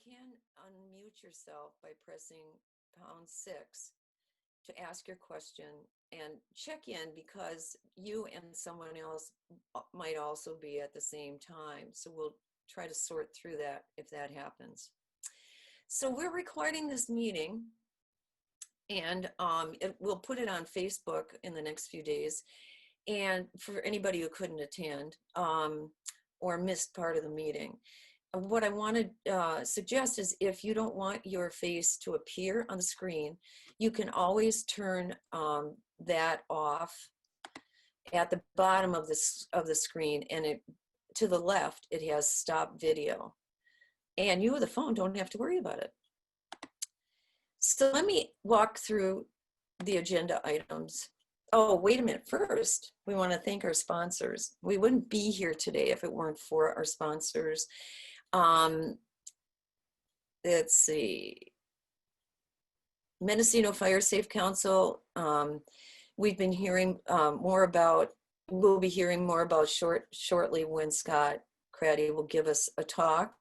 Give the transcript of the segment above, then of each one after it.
can unmute yourself by pressing #6 to ask your question and check in, because you and someone else might also be at the same time. So we'll try to sort through that if that happens. So we're recording this meeting, and we'll put it on Facebook in the next few days. And for anybody who couldn't attend or missed part of the meeting, what I want to suggest is, if you don't want your face to appear on the screen, you can always turn that off at the bottom of the screen, and to the left it has stop video, and you with the phone don't have to worry about it. So let me walk through the agenda items. Oh, wait a minute. First, we want to thank our sponsors. We wouldn't be here today if it weren't for our sponsors. Let's see. Mendocino Fire Safe Council. We've been hearing we'll be hearing more about shortly when Scott Cratty will give us a talk.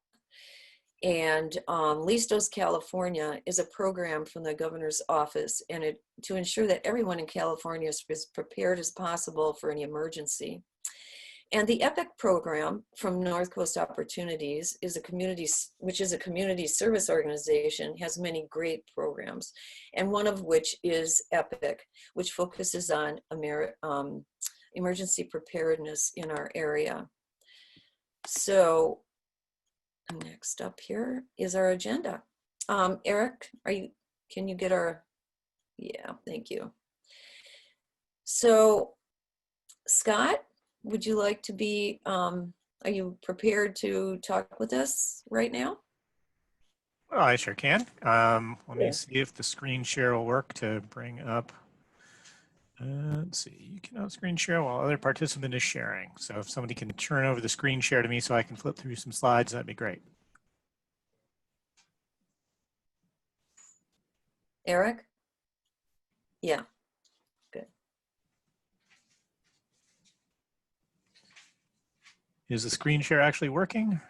And Listos California is a program from the governor's office, and to ensure that everyone in California is as prepared as possible for any emergency. And the EPIC program from North Coast Opportunities is which is a community service organization, has many great programs, and one of which is EPIC, which focuses on emergency preparedness in our area. So next up here is our agenda. Eric, can you get yeah, thank you. So Scott, would you like to be, are you prepared to talk with us right now? Well, I sure can. Let me see if the screen share will work to bring up. Let's see, you cannot screen share while other participant is sharing. So if somebody can turn over the screen share to me so I can flip through some slides, that'd be great. Eric? Yeah, good. Is the screen share actually working?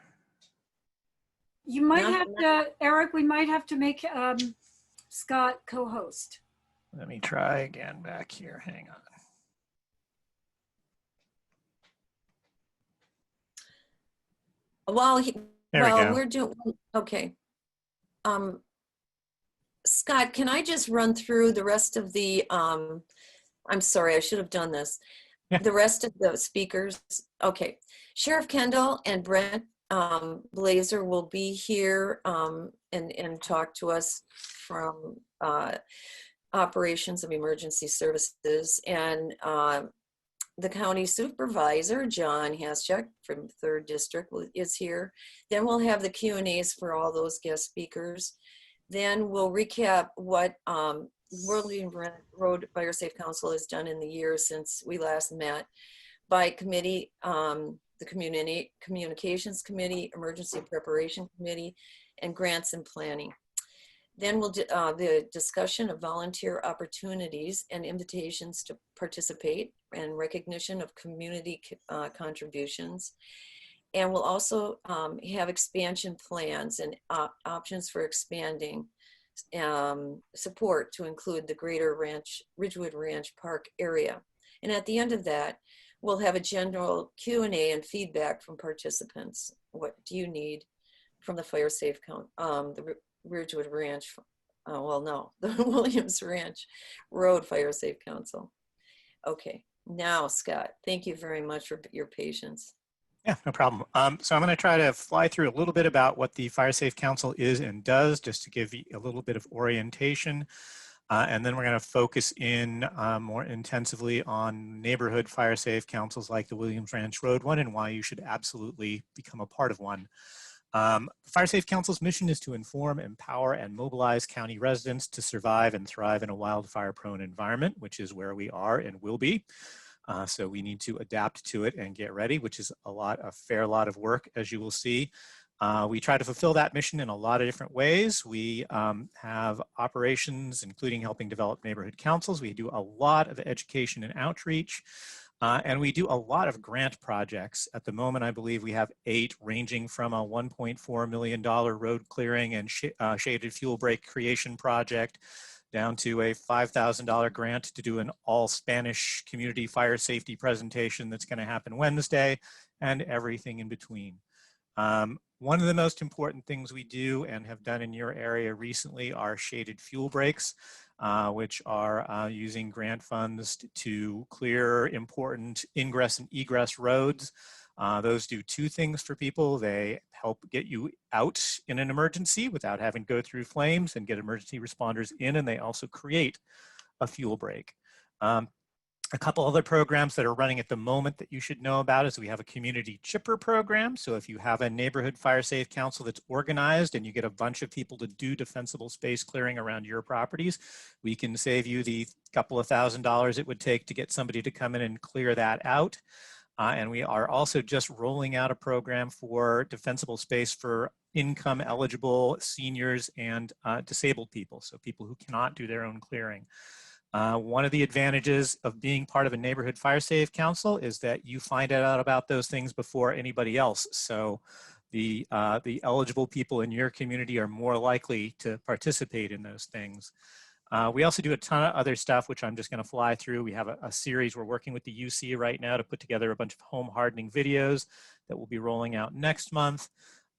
You might have to, Eric, we might have to make Scott co-host. Let me try again back here. Hang on. While we're doing, okay. Scott, can I just run through the rest of the, I'm sorry, I should have done this. Yeah. The rest of the speakers. Okay. Sheriff Kendall and Brentt Blaser will be here and talk to us from Operations of Emergency Services, and the county supervisor, John Haschak from 3rd District, is here. Then we'll have the Q&As for all those guest speakers. Then we'll recap what Wilkes Road Fire Safe Council has done in the year since we last met by committee, the Communications Committee, Emergency Preparation Committee, and Grants and Planning. Then we'll do the discussion of volunteer opportunities and invitations to participate and recognition of community contributions. And we'll also have expansion plans and options for expanding support to include the greater Ridgewood Ranch Park area. And at the end of that, we'll have a general Q&A and feedback from participants. What do you need from the Fire Safe Council, the Ridgewood Ranch, the Williams Ranch Road Fire Safe Council. Okay, now Scott, thank you very much for your patience. Yeah, no problem. So I'm going to try to fly through a little bit about what the Fire Safe Council is and does, just to give you a little bit of orientation. And then we're going to focus in more intensively on neighborhood fire safe councils like the Williams Ranch Road one, and why you should absolutely become a part of one. The Fire Safe Council's mission is to inform, empower, and mobilize county residents to survive and thrive in a wildfire-prone environment, which is where we are and will be. So we need to adapt to it and get ready, which is a fair lot of work, as you will see. We try to fulfill that mission in a lot of different ways. We have operations, including helping develop neighborhood councils. We do a lot of education and outreach. And we do a lot of grant projects. At the moment, I believe we have 8, ranging from a $1.4 million road clearing and shaded fuel break creation project down to a $5,000 grant to do an all Spanish community fire safety presentation that's going to happen Wednesday, and everything in between. One of the most important things we do and have done in your area recently are shaded fuel breaks, which are using grant funds to clear important ingress and egress roads. Those do 2 things for people. They help get you out in an emergency without having to go through flames and get emergency responders in, and they also create a fuel break. A couple other programs that are running at the moment that you should know about is we have a community chipper program. So if you have a neighborhood fire safe council that's organized and you get a bunch of people to do defensible space clearing around your properties, we can save you the couple of $1,000s it would take to get somebody to come in and clear that out. And we are also just rolling out a program for defensible space for income eligible seniors and disabled people, so people who cannot do their own clearing. One of the advantages of being part of a neighborhood fire safe council is that you find out about those things before anybody else. So the eligible people in your community are more likely to participate in those things. We also do a ton of other stuff, which I'm just going to fly through. We have a series we're working with the UC right now to put together a bunch of home hardening videos that will be rolling out next month.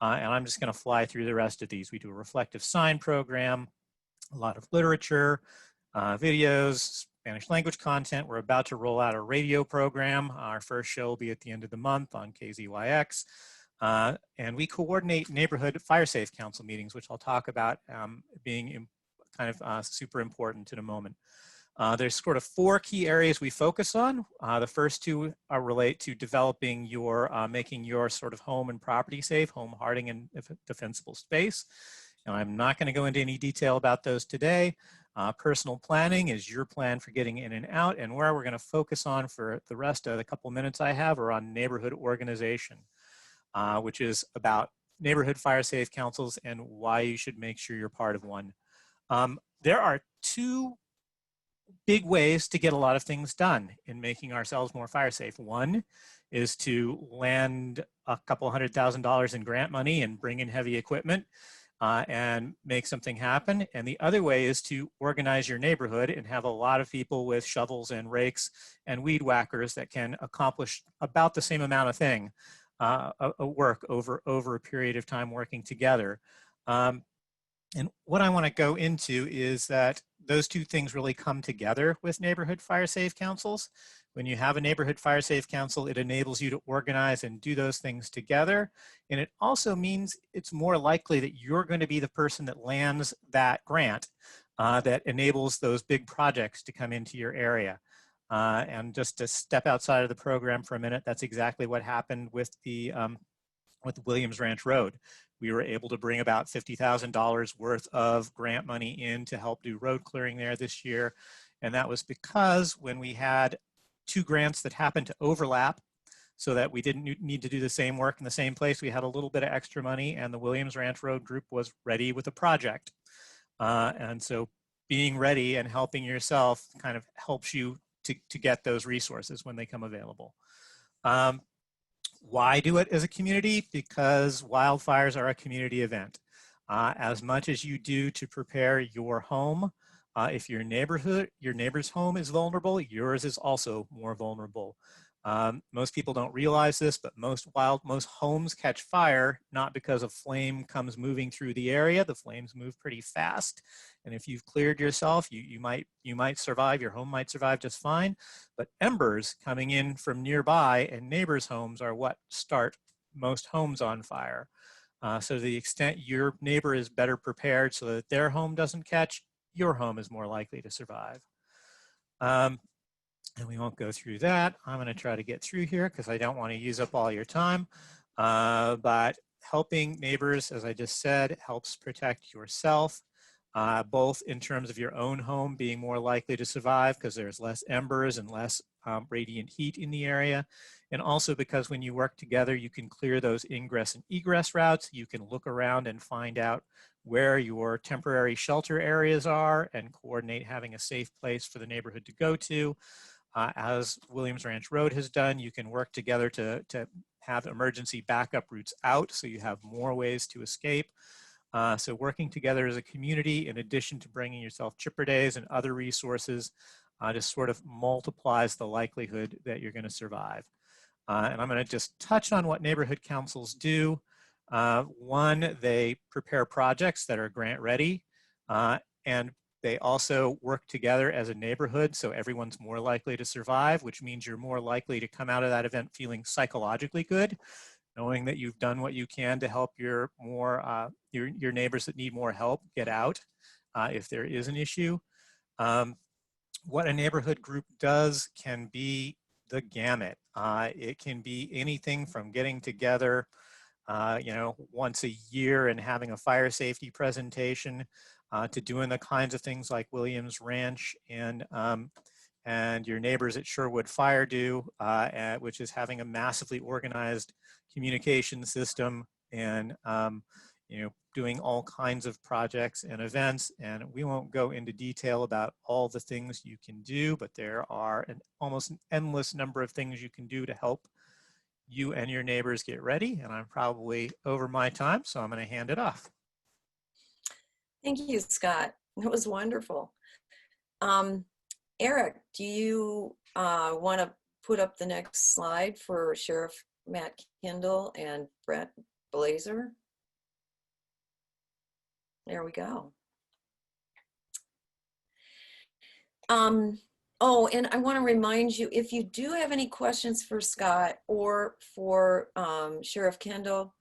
And I'm just going to fly through the rest of these. We do a reflective sign program, a lot of literature, videos, Spanish language content. We're about to roll out a radio program. Our first show will be at the end of the month on KZYX. And we coordinate neighborhood fire safe council meetings, which I'll talk about being kind of super important in a moment. There's sort of 4 key areas we focus on. The first 2 relate to developing your, making your sort of home and property safe, home hardening and defensible space. Now, I'm not going to go into any detail about those today. Personal planning is your plan for getting in and out, and where we're going to focus on for the rest of the couple minutes I have are on neighborhood organization, which is about neighborhood fire safe councils and why you should make sure you're part of one. There are 2 big ways to get a lot of things done in making ourselves more fire safe. One is to land a couple $100,000 in grant money and bring in heavy equipment and make something happen. And the other way is to organize your neighborhood and have a lot of people with shovels and rakes and weed whackers that can accomplish about the same amount of thing, work over a period of time working together. And what I want to go into is that those 2 things really come together with neighborhood fire safe councils. When you have a neighborhood fire safe council, it enables you to organize and do those things together. And it also means it's more likely that you're going to be the person that lands that grant that enables those big projects to come into your area. And just to step outside of the program for a minute, that's exactly what happened with the Williams Ranch Road. We were able to bring about $50,000 worth of grant money in to help do road clearing there this year. And that was because when we had 2 grants that happened to overlap so that we didn't need to do the same work in the same place, we had a little bit of extra money, and the Williams Ranch Road group was ready with a project. And so being ready and helping yourself kind of helps you to get those resources when they come available. Why do it as a community? Because wildfires are a community event. As much as you do to prepare your home, if your neighbor's home is vulnerable, yours is also more vulnerable. Most people don't realize this, but most homes catch fire not because a flame comes moving through the area. The flames move pretty fast, and if you've cleared yourself, you might survive. Your home might survive just fine. But embers coming in from nearby and neighbors' homes are what start most homes on fire. So to the extent your neighbor is better prepared so that their home doesn't catch, your home is more likely to survive. And we won't go through that. I'm going to try to get through here because I don't want to use up all your time. But helping neighbors, as I just said, helps protect yourself, both in terms of your own home being more likely to survive because there's less embers and less radiant heat in the area. And also because when you work together, you can clear those ingress and egress routes. You can look around and find out where your temporary shelter areas are and coordinate having a safe place for the neighborhood to go to. as Williams Ranch Road has done. You can work together to have emergency backup routes out so you have more ways to escape. So working together as a community, in addition to bringing yourself chipper days and other resources, just sort of multiplies the likelihood that you're going to survive. And I'm going to just touch on what neighborhood councils do. One, they prepare projects that are grant ready, and they also work together as a neighborhood, so everyone's more likely to survive, which means you're more likely to come out of that event feeling psychologically good, knowing that you've done what you can to help your neighbors that need more help get out if there is an issue. What a neighborhood group does can be the gamut. It can be anything from getting together once a year and having a fire safety presentation to doing the kinds of things like Williams Ranch and your neighbors at Sherwood Fire do, which is having a massively organized communication system and doing all kinds of projects and events. And we won't go into detail about all the things you can do, but there are almost an endless number of things you can do to help you and your neighbors get ready. And I'm probably over my time, so I'm going to hand it off. Thank you, Scott. That was wonderful. Eric, do you want to put up the next slide for Sheriff Matt Kendall and Brentt Blaser? There we go. Oh, and I want to remind you, if you do have any questions for Scott or for Sheriff Kendall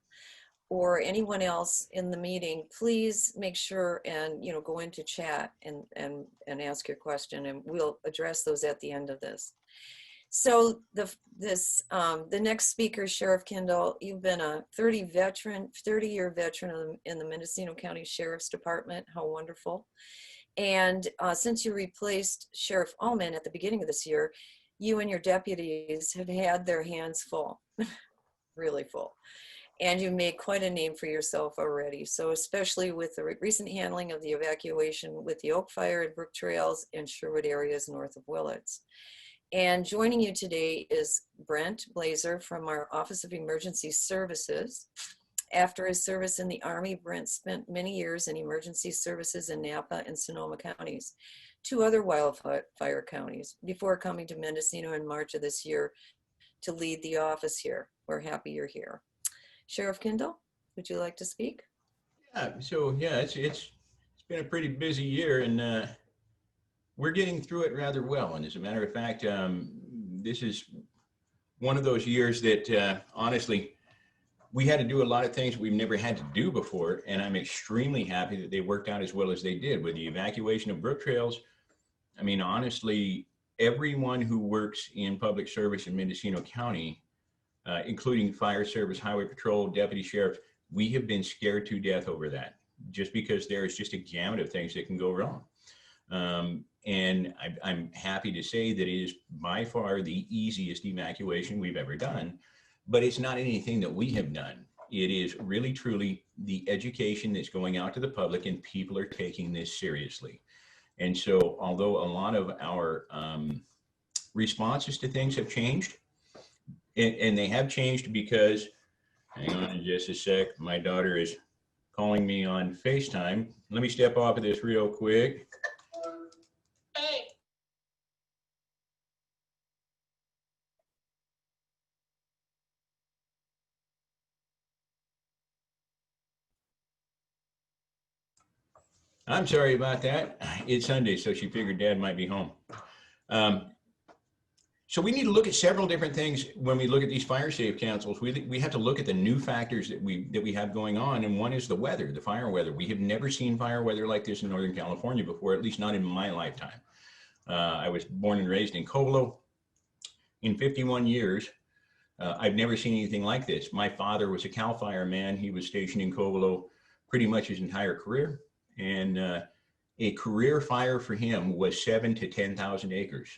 or anyone else in the meeting, please make sure and go into chat and ask your question, and we'll address those at the end of this. So the next speaker, Sheriff Kendall, you've been a 30-year veteran in the Mendocino County Sheriff's Department. How wonderful. And since you replaced Sheriff Allman at the beginning of this year, you and your deputies have had their hands full, really full. And you made quite a name for yourself already. So especially with the recent handling of the evacuation with the Oak Fire and Brook Trails and Sherwood areas north of Wilkes. And joining you today is Brentt Blaser from our Office of Emergency Services. After his service in the Army, Brentt spent many years in emergency services in Napa and Sonoma counties, two other wildfire counties, before coming to Mendocino in March of this year to lead the office here. We're happy you're here. Sheriff Kendall, would you like to speak? Yeah, so yeah, it's been a pretty busy year, and we're getting through it rather well. And as a matter of fact, this is one of those years that honestly, we had to do a lot of things we've never had to do before, and I'm extremely happy that they worked out as well as they did. With the evacuation of Brook Trails, I mean, honestly, everyone who works in public service in Mendocino County, including fire service, highway patrol, deputy sheriff, we have been scared to death over that, just because there is just a gamut of things that can go wrong. And I'm happy to say that it is by far the easiest evacuation we've ever done, but it's not anything that we have done. It is really, truly the education that's going out to the public, and people are taking this seriously. And so although a lot of our responses to things have changed, and they have changed because, hang on just a sec, my daughter is calling me on FaceTime. Let me step off of this real quick. I'm sorry about that. It's Sunday, so she figured Dad might be home. So we need to look at several different things when we look at these fire safe councils. We have to look at the new factors that we have going on, and one is the weather, the fire weather. We have never seen fire weather like this in Northern California before, at least not in my lifetime. I was born and raised in Cobolo. In 51 years, I've never seen anything like this. My father was a CAL FIRE man. He was stationed in Cobolo pretty much his entire career. And a career fire for him was 7,000 to 10,000 acres.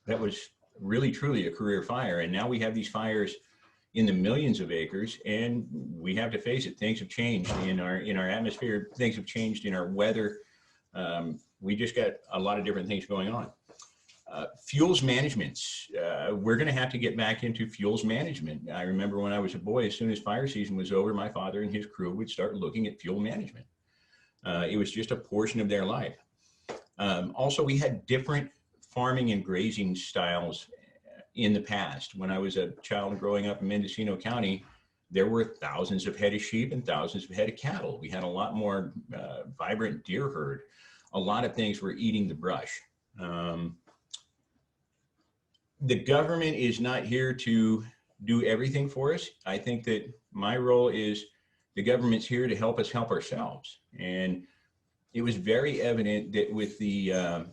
That was really, truly a career fire. And now we have these fires in the millions of acres, and we have to face it. Things have changed in our atmosphere. Things have changed in our weather. We just got a lot of different things going on. Fuels management. We're going to have to get back into fuels management. I remember when I was a boy, as soon as fire season was over, my father and his crew would start looking at fuel management. It was just a portion of their life. Also, we had different farming and grazing styles in the past. When I was a child growing up in Mendocino County, there were thousands of head of sheep and thousands of head of cattle. We had a lot more vibrant deer herd. A lot of things were eating the brush. The government is not here to do everything for us. I think that my role is the government's here to help us help ourselves. And it was very evident that with the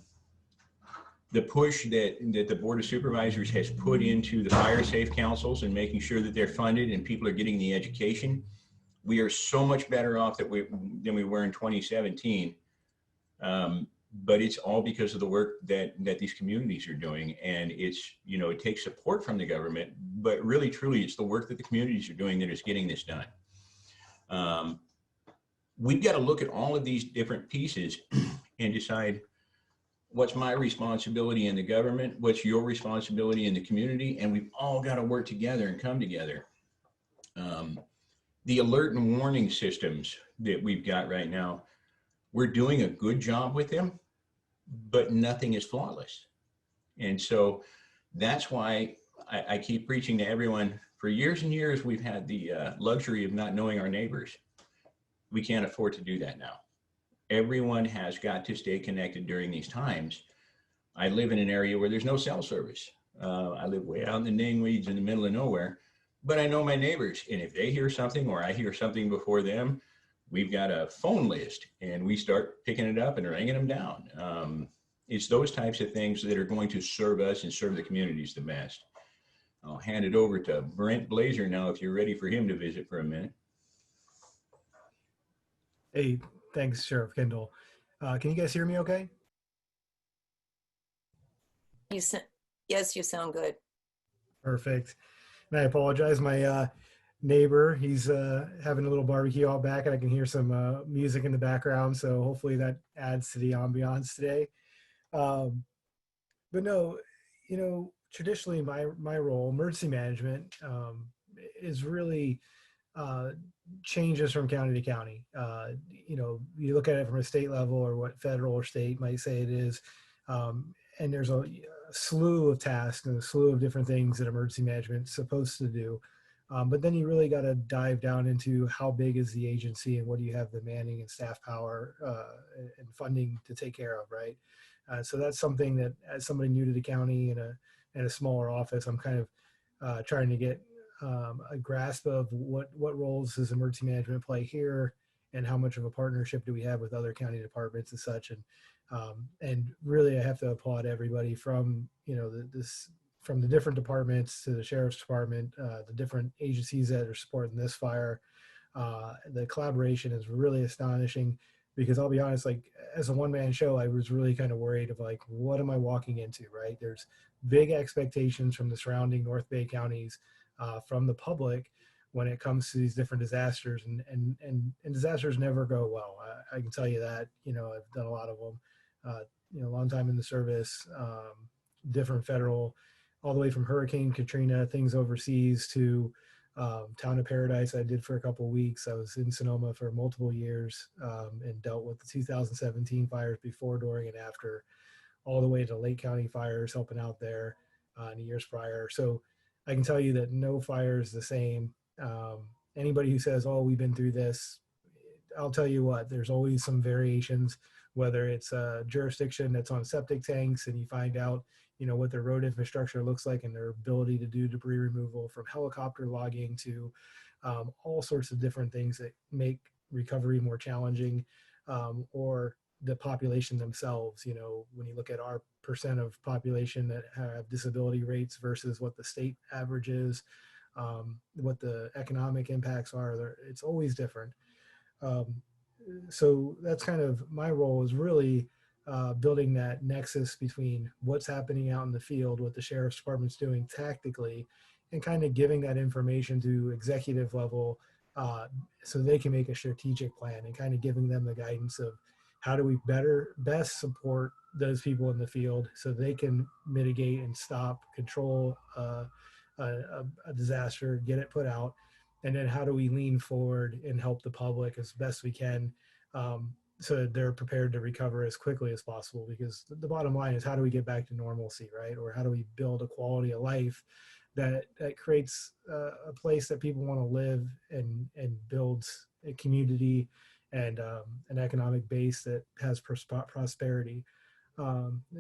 push that the Board of Supervisors has put into the fire safe councils and making sure that they're funded and people are getting the education, we are so much better off than we were in 2017. But it's all because of the work that these communities are doing. And it's, you know, it takes support from the government, but really, truly, it's the work that the communities are doing that is getting this done. We've got to look at all of these different pieces and decide what's my responsibility in the government, what's your responsibility in the community, and we've all got to work together and come together. The alert and warning systems that we've got right now, we're doing a good job with them, but nothing is flawless. And so that's why I keep preaching to everyone. For years and years, we've had the luxury of not knowing our neighbors. We can't afford to do that now. Everyone has got to stay connected during these times. I live in an area where there's no cell service. I live way out in the Name Weeds in the middle of nowhere, but I know my neighbors. And if they hear something or I hear something before them, we've got a phone list and we start picking it up and ringing them down. It's those types of things that are going to serve us and serve the communities the best. I'll hand it over to Brentt Blaser now, if you're ready for him to visit for a minute. Hey, thanks, Sheriff Kendall. Can you guys hear me okay? Yes, you sound good. Perfect. And I apologize. My neighbor, he's having a little barbecue out back and I can hear some music in the background. So hopefully that adds to the ambiance today. But no, you know, traditionally my role, emergency management, is really changes from county to county. You know, you look at it from a state level or what federal or state might say it is. And there's a slew of tasks and a slew of different things that emergency management is supposed to do. But then you really got to dive down into how big is the agency and what do you have the manning and staff power and funding to take care of, right? So that's something that as somebody new to the county in a smaller office, I'm kind of trying to get a grasp of what roles does emergency management play here and how much of a partnership do we have with other county departments and such. And really I have to applaud everybody from, you know, from the different departments to the sheriff's department, the different agencies that are supporting this fire. The collaboration is really astonishing because I'll be honest, like as a one-man show, I was really kind of worried of like, what am I walking into, right? There's big expectations from the surrounding North Bay counties, from the public when it comes to these different disasters and disasters never go well. I can tell you that, you know, I've done a lot of them, you know, a long time in the service, different federal, all the way from Hurricane Katrina, things overseas to Town of Paradise I did for a couple of weeks. I was in Sonoma for multiple years and dealt with the 2017 fires before, during, and after, all the way to Lake County fires, helping out there in the years prior. So I can tell you that no fire is the same. Anybody who says, oh, we've been through this, I'll tell you what, there's always some variations, whether it's a jurisdiction that's on septic tanks and you find out, you know, what their road infrastructure looks like and their ability to do debris removal, from helicopter logging to all sorts of different things that make recovery more challenging, or the population themselves. You know, when you look at our percent of population that have disability rates versus what the state average is, what the economic impacts are, it's always different. So that's kind of my role, is really building that nexus between what's happening out in the field, what the sheriff's department's doing tactically, and kind of giving that information to executive level so they can make a strategic plan, and kind of giving them the guidance of, how do we best support those people in the field so they can mitigate and stop, control a disaster, get it put out, and then how do we lean forward and help the public as best we can, so that they're prepared to recover as quickly as possible. Because the bottom line is, how do we get back to normalcy, right? Or how do we build a quality of life that creates a place that people want to live, and builds a community and an economic base that has prosperity.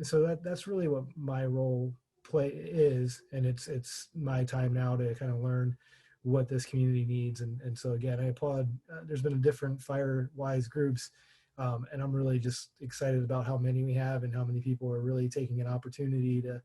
So that's really what my role is, and it's my time now to kind of learn what this community needs. And so again, I applaud. There's been different FireWise groups, and I'm really just excited about how many we have and how many people are really taking an opportunity to.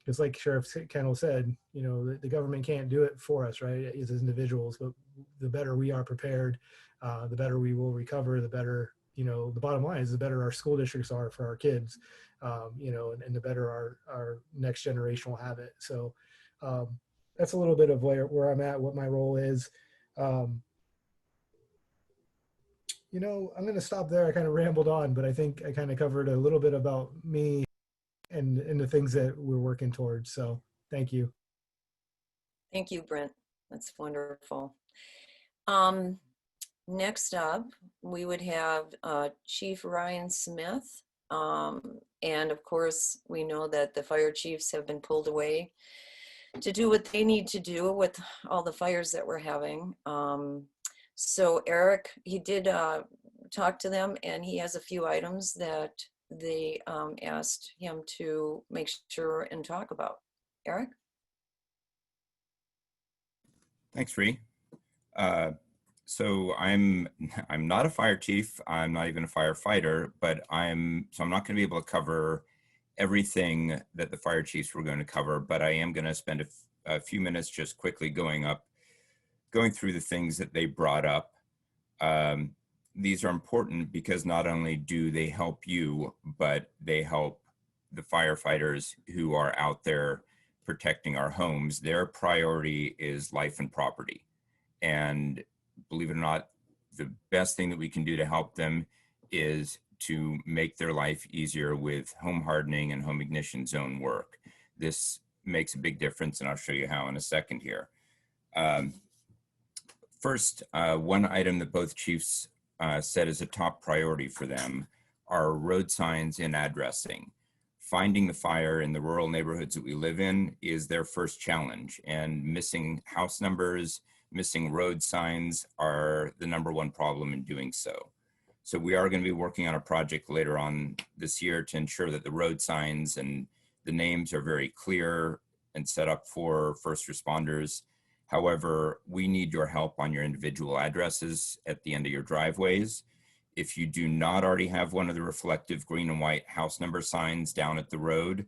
Because like Sheriff Kendall said, the government can't do it for us, right, as individuals, but the better we are prepared, the better we will recover, the better, the bottom line is the better our school districts are for our kids, and the better our next generation will have it. So that's a little bit of where I'm at, what my role is. I'm going to stop there. I kind of rambled on, but I think I kind of covered a little bit about me and the things that we're working towards. So thank you. Thank you, Brentt. That's wonderful. Next up, we would have Chief Ryan Smith. And of course, we know that the fire chiefs have been pulled away to do what they need to do with all the fires that we're having. So Eric, he did talk to them, and he has a few items that they asked him to make sure and talk about. Eric? Thanks, Ree. So I'm not a fire chief. I'm not even a firefighter, but I'm not going to be able to cover everything that the fire chiefs were going to cover, but I am going to spend a few minutes just quickly going through the things that they brought up. These are important because not only do they help you, but they help the firefighters who are out there protecting our homes. Their priority is life and property. And believe it or not, the best thing that we can do to help them is to make their life easier with home hardening and home ignition zone work. This makes a big difference, and I'll show you how in a second here. First, one item that both chiefs said is a top priority for them are road signs and addressing. Finding the fire in the rural neighborhoods that we live in is their first challenge, and missing house numbers, missing road signs are the #1 problem in doing so. So we are going to be working on a project later on this year to ensure that the road signs and the names are very clear and set up for first responders. However, we need your help on your individual addresses at the end of your driveways. If you do not already have one of the reflective green and white house number signs down at the road,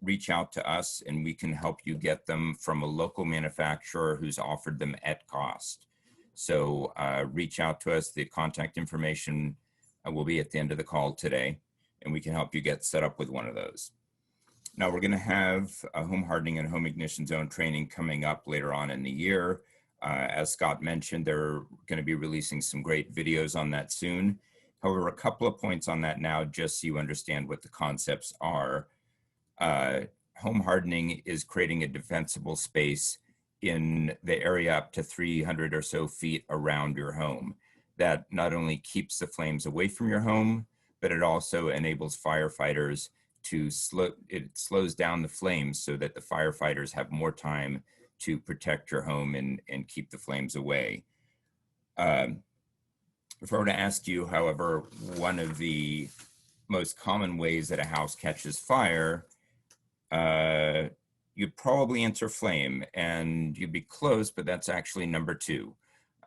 reach out to us and we can help you get them from a local manufacturer who's offered them at cost. So reach out to us. The contact information will be at the end of the call today, and we can help you get set up with one of those. Now we're going to have a home hardening and home ignition zone training coming up later on in the year. As Scott mentioned, they're going to be releasing some great videos on that soon. However, a couple of points on that now, just so you understand what the concepts are. Home hardening is creating a defensible space in the area up to 300 or so feet around your home. That not only keeps the flames away from your home, but it also enables firefighters to slows down the flames so that the firefighters have more time to protect your home and keep the flames away. If I were to ask you, however, one of the most common ways that a house catches fire, you'd probably answer flame, and you'd be close, but that's actually #2.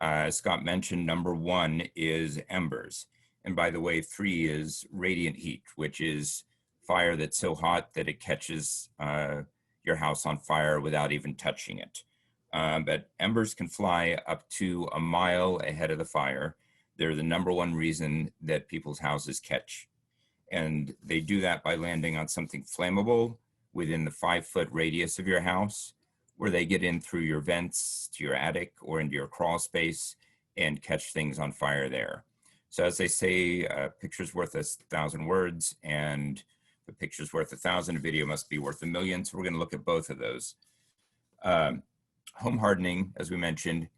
As Scott mentioned, #1 is embers. And by the way, 3 is radiant heat, which is fire that's so hot that it catches your house on fire without even touching it. But embers can fly up to a mile ahead of the fire. They're the #1 reason that people's houses catch. And they do that by landing on something flammable within the 5-foot radius of your house, where they get in through your vents to your attic or into your crawl space and catch things on fire there. So as they say, a picture's worth 1,000 words, and the picture's worth 1,000, a video must be worth 1,000,000. So we're going to look at both of those. Home hardening, as we mentioned,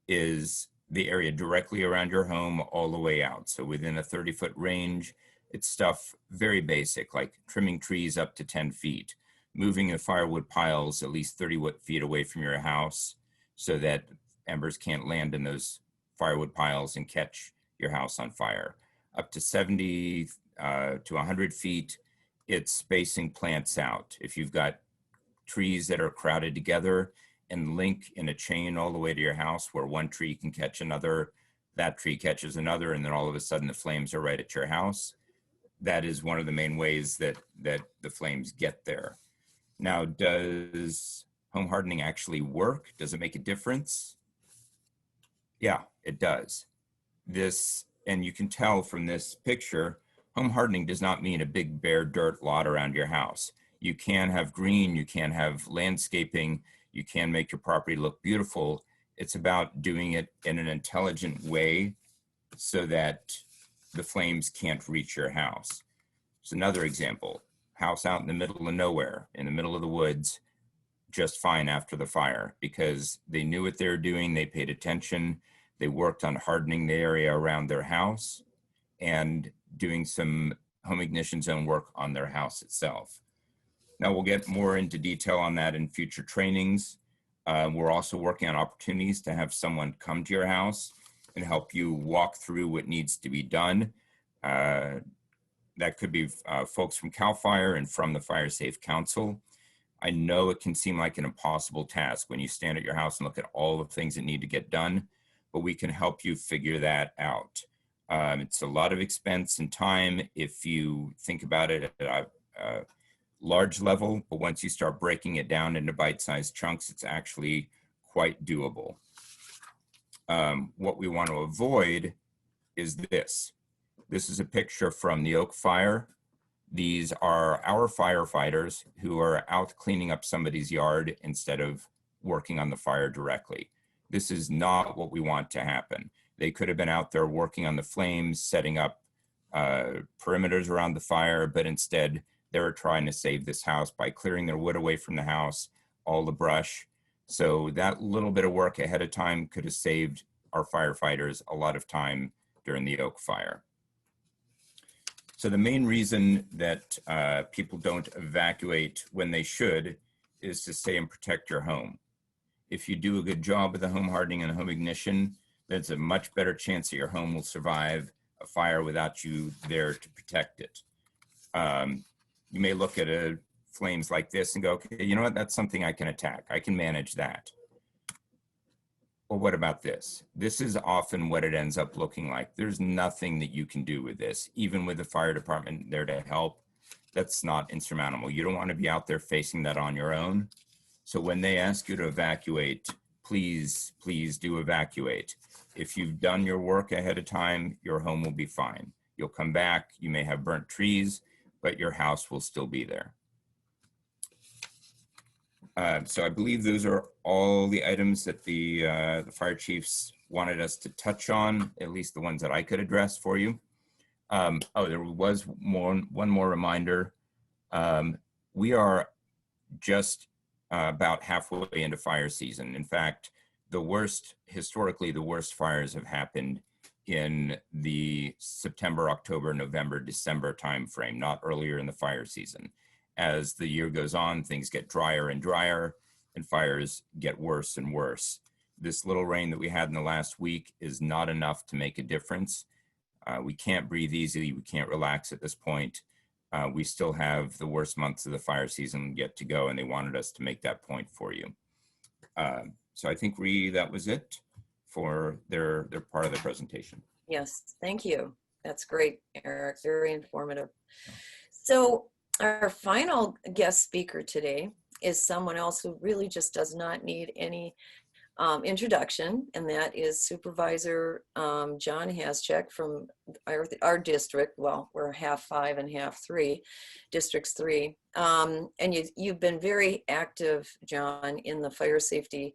is the area directly around your home all the way out. So within a 30-foot range, it's stuff very basic, like trimming trees up to 10 feet, moving the firewood piles at least 30 feet away from your house so that embers can't land in those firewood piles and catch your house on fire. Up to 70 to 100 feet, it's spacing plants out. If you've got trees that are crowded together and link in a chain all the way to your house where one tree can catch another, that tree catches another, and then all of a sudden the flames are right at your house. That is one of the main ways that the flames get there. Now, does home hardening actually work? Does it make a difference? Yeah, it does. And you can tell from this picture, home hardening does not mean a big bare dirt lot around your house. You can have green, you can have landscaping, you can make your property look beautiful. It's about doing it in an intelligent way so that the flames can't reach your house. It's another example, house out in the middle of nowhere, in the middle of the woods, just fine after the fire because they knew what they were doing, they paid attention, they worked on hardening the area around their house and doing some home ignition zone work on their house itself. Now we'll get more into detail on that in future trainings. We're also working on opportunities to have someone come to your house and help you walk through what needs to be done. That could be folks from CAL FIRE and from the Fire Safe Council. I know it can seem like an impossible task when you stand at your house and look at all the things that need to get done, but we can help you figure that out. It's a lot of expense and time if you think about it at a large level, but once you start breaking it down into bite-sized chunks, it's actually quite doable. What we want to avoid is this. This is a picture from the Oak Fire. These are our firefighters who are out cleaning up somebody's yard instead of working on the fire directly. This is not what we want to happen. They could have been out there working on the flames, setting up perimeters around the fire, but instead they were trying to save this house by clearing their wood away from the house, all the brush. So that little bit of work ahead of time could have saved our firefighters a lot of time during the Oak Fire. So the main reason that people don't evacuate when they should is to stay and protect your home. If you do a good job with the home hardening and home ignition, there's a much better chance that your home will survive a fire without you there to protect it. You may look at flames like this and go, okay, you know what, that's something I can attack. I can manage that. Well, what about this? This is often what it ends up looking like. There's nothing that you can do with this, even with the fire department there to help. That's not insurmountable. You don't want to be out there facing that on your own. So when they ask you to evacuate, please do evacuate. If you've done your work ahead of time, your home will be fine. You'll come back, you may have burnt trees, but your house will still be there. So I believe those are all the items that the fire chiefs wanted us to touch on, at least the ones that I could address for you. Oh, there was one more reminder. We are just about halfway into fire season. In fact, historically, the worst fires have happened in the September, October, November, December timeframe, not earlier in the fire season. As the year goes on, things get drier and drier and fires get worse and worse. This little rain that we had in the last week is not enough to make a difference. We can't breathe easily. We can't relax at this point. We still have the worst months of the fire season yet to go, and they wanted us to make that point for you. So I think, Ree, that was it for their part of the presentation. Yes, thank you. That's great, Eric. Very informative. So our final guest speaker today is someone else who really just does not need any introduction, and that is Supervisor John Haschak from our district. Well, we're half 5 and half 3, Districts 3. And you've been very active, John, in the fire safety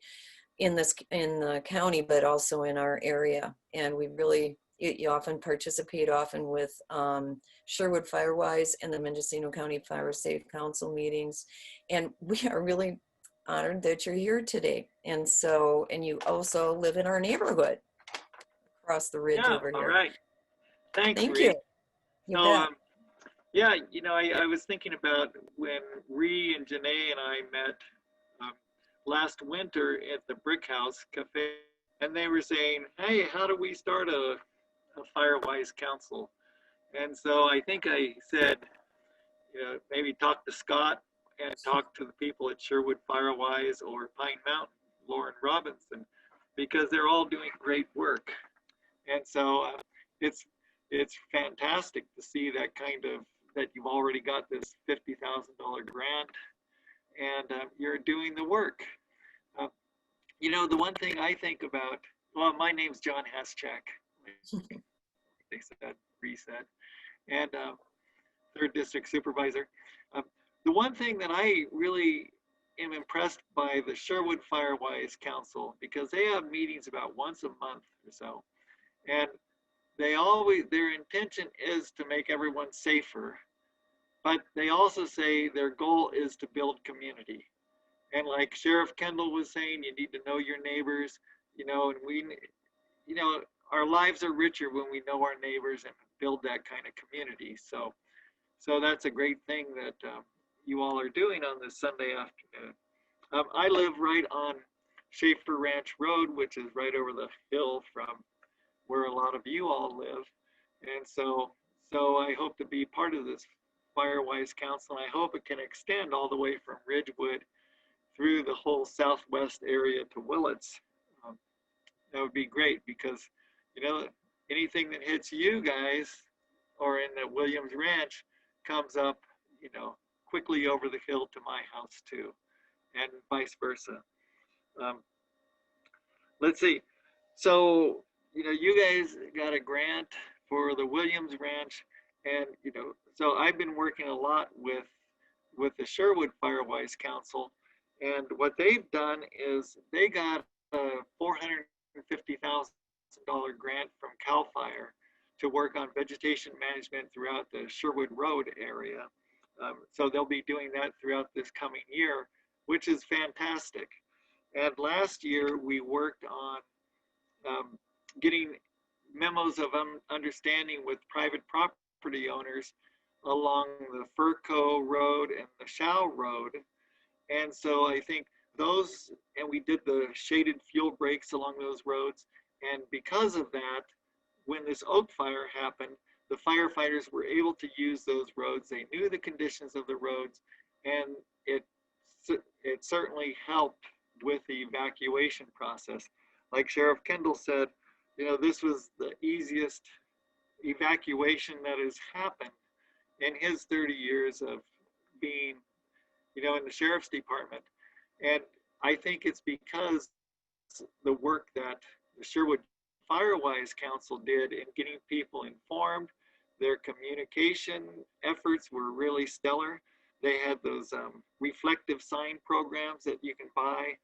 in the county, but also in our area. And we really You often participate with Sherwood Firewise and the Mendocino County Fire Safe Council meetings. And we are really honored that you're here today. And you also live in our neighborhood across the ridge over All here. right. Thanks, Thank Ree. you. You So, bet. yeah, I was thinking about when Ree and Janae and I met last winter at the Brick House Cafe, and they were saying, hey, how do we start a Firewise Council? And so I think I said, maybe talk to Scott and talk to the people at Sherwood Firewise or Pine Mountain, Lauren Robinson, because they're all doing great work. And so it's fantastic to see that you've already got this $50,000 grant and you're doing the work. The one thing I think about, well, my name's John Haschak, Ree said, and 3rd District Supervisor. The one thing that I really am impressed by the Sherwood Firewise Council, because they have meetings about once a month or so, and their intention is to make everyone safer, but they also say their goal is to build community. And like Sheriff Kendall was saying, you need to know your neighbors, and our lives are richer when we know our neighbors and build that kind of community. So that's a great thing that you all are doing on this Sunday afternoon. I live right on Schaefer Ranch Road, which is right over the hill from where a lot of you all live. And so I hope to be part of this Firewise Council. And I hope it can extend all the way from Ridgewood through the whole southwest area to Wilkes. That would be great because, anything that hits you guys or in the Williams Ranch comes up, quickly over the hill to my house too, and vice versa. Let's see. So, you guys got a grant for the Williams Ranch, and, so I've been working a lot with the Sherwood Firewise Council, and what they've done is they got a $450,000 grant from CAL FIRE to work on vegetation management throughout the Sherwood Road area. So they'll be doing that throughout this coming year, which is fantastic. And last year we worked on getting memos of understanding with private property owners along the Furco Road and the Shao Road. And so I think those, and we did the shaded fuel breaks along those roads. And because of that, when this Oak Fire happened, the firefighters were able to use those roads. They knew the conditions of the roads, and it certainly helped with the evacuation process. Like Sheriff Kendall said, this was the easiest evacuation that has happened in his 30 years of being, in the Sheriff's Department. And I think it's because the work that the Sherwood Firewise Council did in getting people informed. Their communication efforts were really stellar. They had those reflective sign programs that you can buy.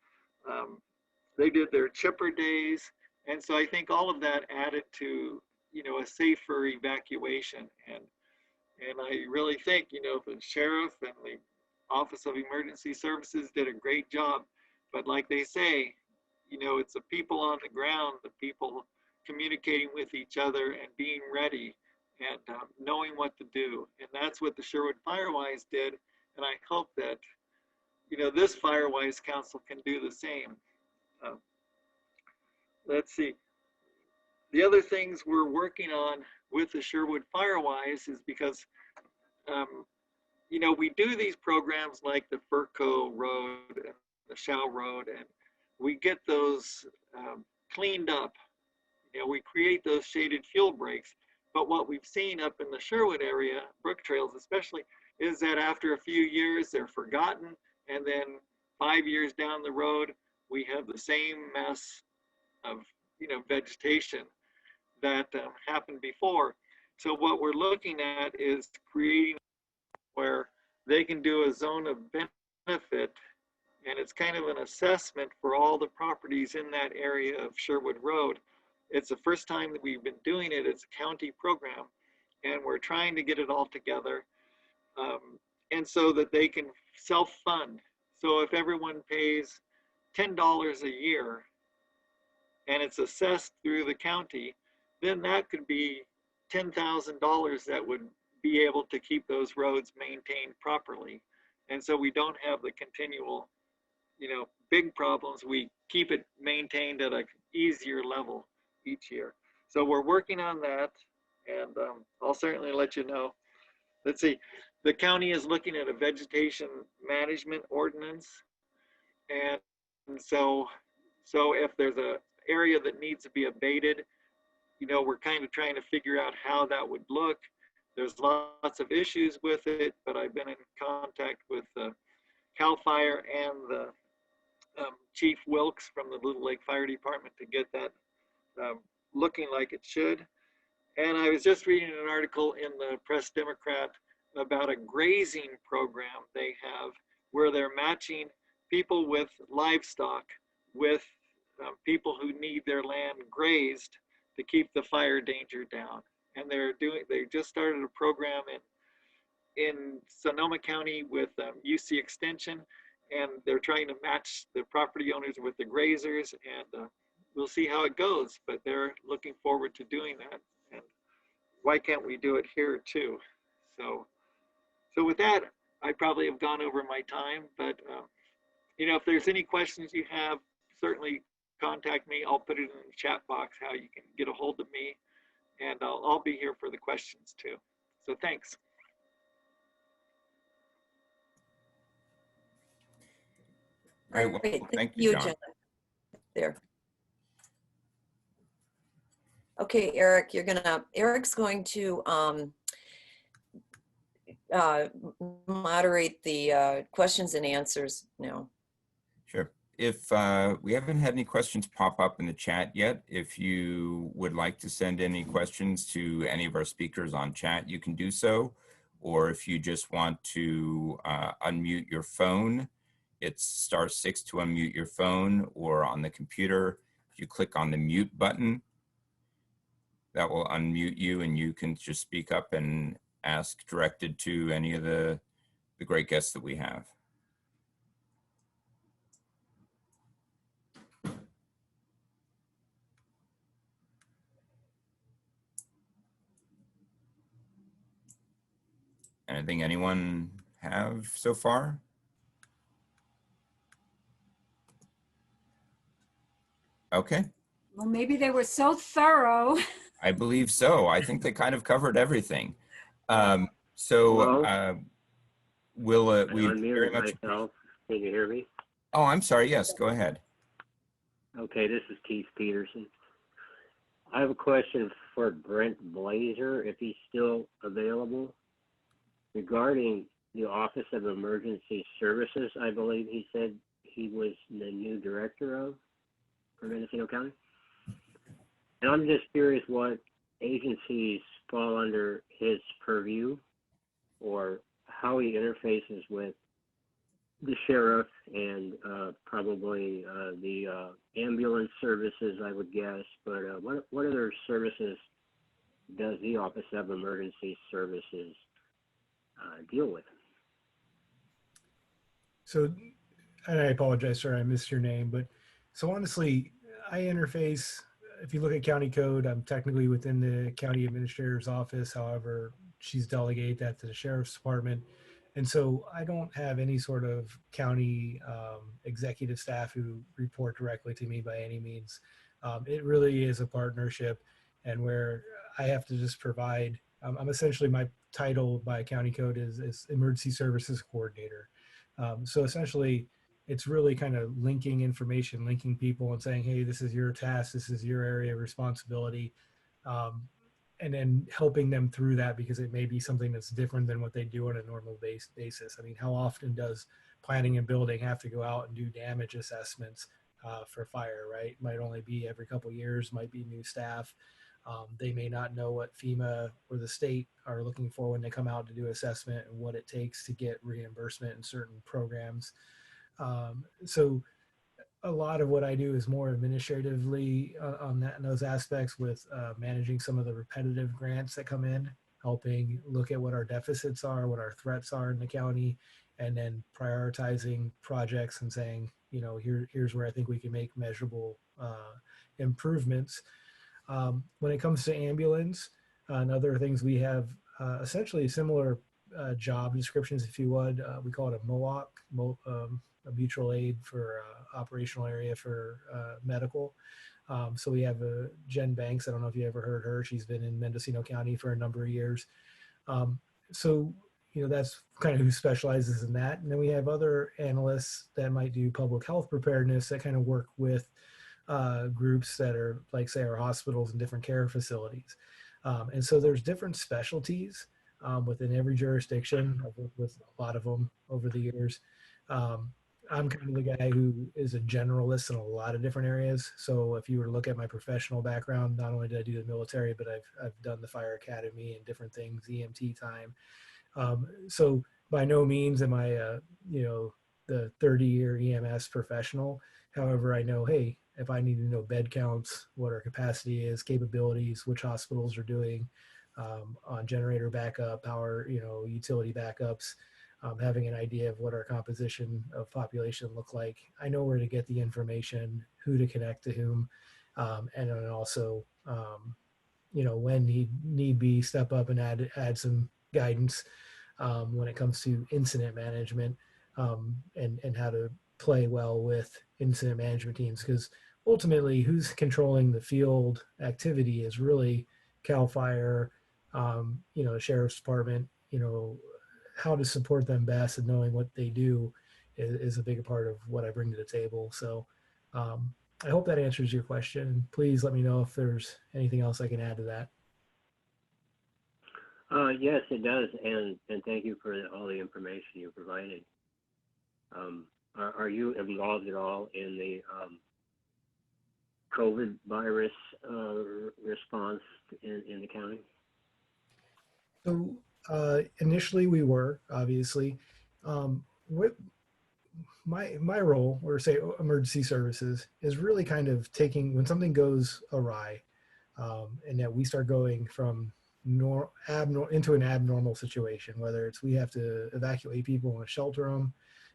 They did their chipper days. And so I think all of that added to, a safer evacuation. And I really think, the sheriff and the Office of Emergency Services did a great job. But like they say, it's the people on the ground, the people communicating with each other and being ready and knowing what to do. And that's what the Sherwood Firewise did. And I hope that, this Firewise Council can do the same. Let's see. The other things we're working on with the Sherwood Firewise is because, we do these programs like the Furco Road and the Shao Road, and we get those cleaned up. We create those shaded fuel breaks. But what we've seen up in the Sherwood area, brook trails especially, is that after a few years, they're forgotten. And then 5 years down the road, we have the same mess of, vegetation that happened before. So what we're looking at is creating where they can do a zone of benefit, and it's kind of an assessment for all the properties in that area of Sherwood Road. it's the first time that we've been doing it. It's a county program, and we're trying to get it all together, and so that they can self-fund. So if everyone pays $10 a year and it's assessed through the county, then that could be $10,000 that would be able to keep those roads maintained properly. And so we don't have the continual, big problems. We keep it maintained at an easier level each year. So we're working on that, and I'll certainly let you know. Let's see, the county is looking at a vegetation management ordinance. And so if there's an area that needs to be abated, we're kind of trying to figure out how that would look. There's lots of issues with it, but I've been in contact with CAL FIRE and the Chief Wilkes from the Little Lake Fire Department to get that looking like it should. And I was just reading an article in the Press Democrat about a grazing program they have where they're matching people with livestock with people who need their land grazed to keep the fire danger down. And they just started a program in Sonoma County with UC Extension, and they're trying to match the property owners with the grazers, and we'll see how it goes, but they're looking forward to doing that. And why can't we do it here too? So with that, I probably have gone over my time, but if there's any questions you have, certainly contact me. I'll put it in the chat box how you can get a hold of me, and I'll be here for the questions too. So thanks. All right, well, Great. thank you, John. There. Okay, Eric, Eric's going to moderate the questions and answers now. Sure. If we haven't had any questions pop up in the chat yet, if you would like to send any questions to any of our speakers on chat, you can do so. Or if you just want to unmute your phone, it's *6 to unmute your phone, or on the computer, if you click on the mute button, that will unmute you and you can just speak up and ask directed to any of the great guests that we have. Anything anyone have so far? Okay. Well, maybe they were so thorough. I believe so. I think they kind of covered everything. We very much. Myself. Can you hear me? Oh, I'm sorry. Yes, go ahead. Okay, this is Keith Peterson. I have a question for Brentt Blaser, if he's still available, regarding the Office of Emergency Services. I believe he said he was the new director of for Mendocino County. And I'm just curious what agencies fall under his purview, or how he interfaces with the sheriff and probably the ambulance services, I would guess. But what other services does the Office of Emergency Services deal with? So, and I apologize, sir, I missed your name, but so honestly, I interface, if you look at county code, I'm technically within the county administrator's office. However, she's delegated that to the sheriff's department. And so I don't have any sort of county executive staff who report directly to me by any means. It really is a partnership, and where I have to just provide, I'm essentially, my title by county code is Emergency Services Coordinator. So essentially, it's really kind of linking information, linking people and saying, hey, this is your task, this is your area of responsibility. And then helping them through that, because it may be something that's different than what they do on a normal basis. I mean, how often does planning and building have to go out and do damage assessments for fire, right? Might only be every couple of years, might be new staff. They may not know what FEMA or the state are looking for when they come out to do assessment, and what it takes to get reimbursement in certain programs. So a lot of what I do is more administratively on that, in those aspects with managing some of the repetitive grants that come in, helping look at what our deficits are, what our threats are in the county, and then prioritizing projects and saying, you know, here's where I think we can make measurable improvements. When it comes to ambulance and other things, we have essentially similar job descriptions, if you would. We call it a MOOC, a mutual aid for operational area for medical. So we have Jen Banks. I don't know if you ever heard her. She's been in Mendocino County for a number of years. So, you know, that's kind of who specializes in that. And then we have other analysts that might do public health preparedness that kind of work with groups that are like, say, our hospitals and different care facilities. And so there's different specialties within every jurisdiction. I've worked with a lot of them over the years. I'm kind of the guy who is a generalist in a lot of different areas. So if you were to look at my professional background, not only did I do the military, but I've done the fire academy and different things, EMT time. So by no means am I, you know, the 30-year EMS professional. However, I know, hey, if I need to know bed counts, what our capacity is, capabilities, which hospitals are doing on generator backup, power, you know, utility backups, having an idea of what our composition of population look like. I know where to get the information, who to connect to whom, and then also, you know, when need be, step up and add some guidance when it comes to incident management and how to play well with incident management teams. Because ultimately, who's controlling the field activity is really CAL FIRE, you know, the Sheriff's Department, you know, how to support them best and knowing what they do is a big part of what I bring to the table. So I hope that answers your question. Please let me know if there's anything else I can add to that. Yes, it does, and thank you for all the information you provided. Are you involved at all in the COVID virus response in the county? So initially we were, obviously. What my role, or say emergency services, is really kind of taking, when something goes awry, and that we start going from into an abnormal situation, whether it's we have to evacuate people and shelter them,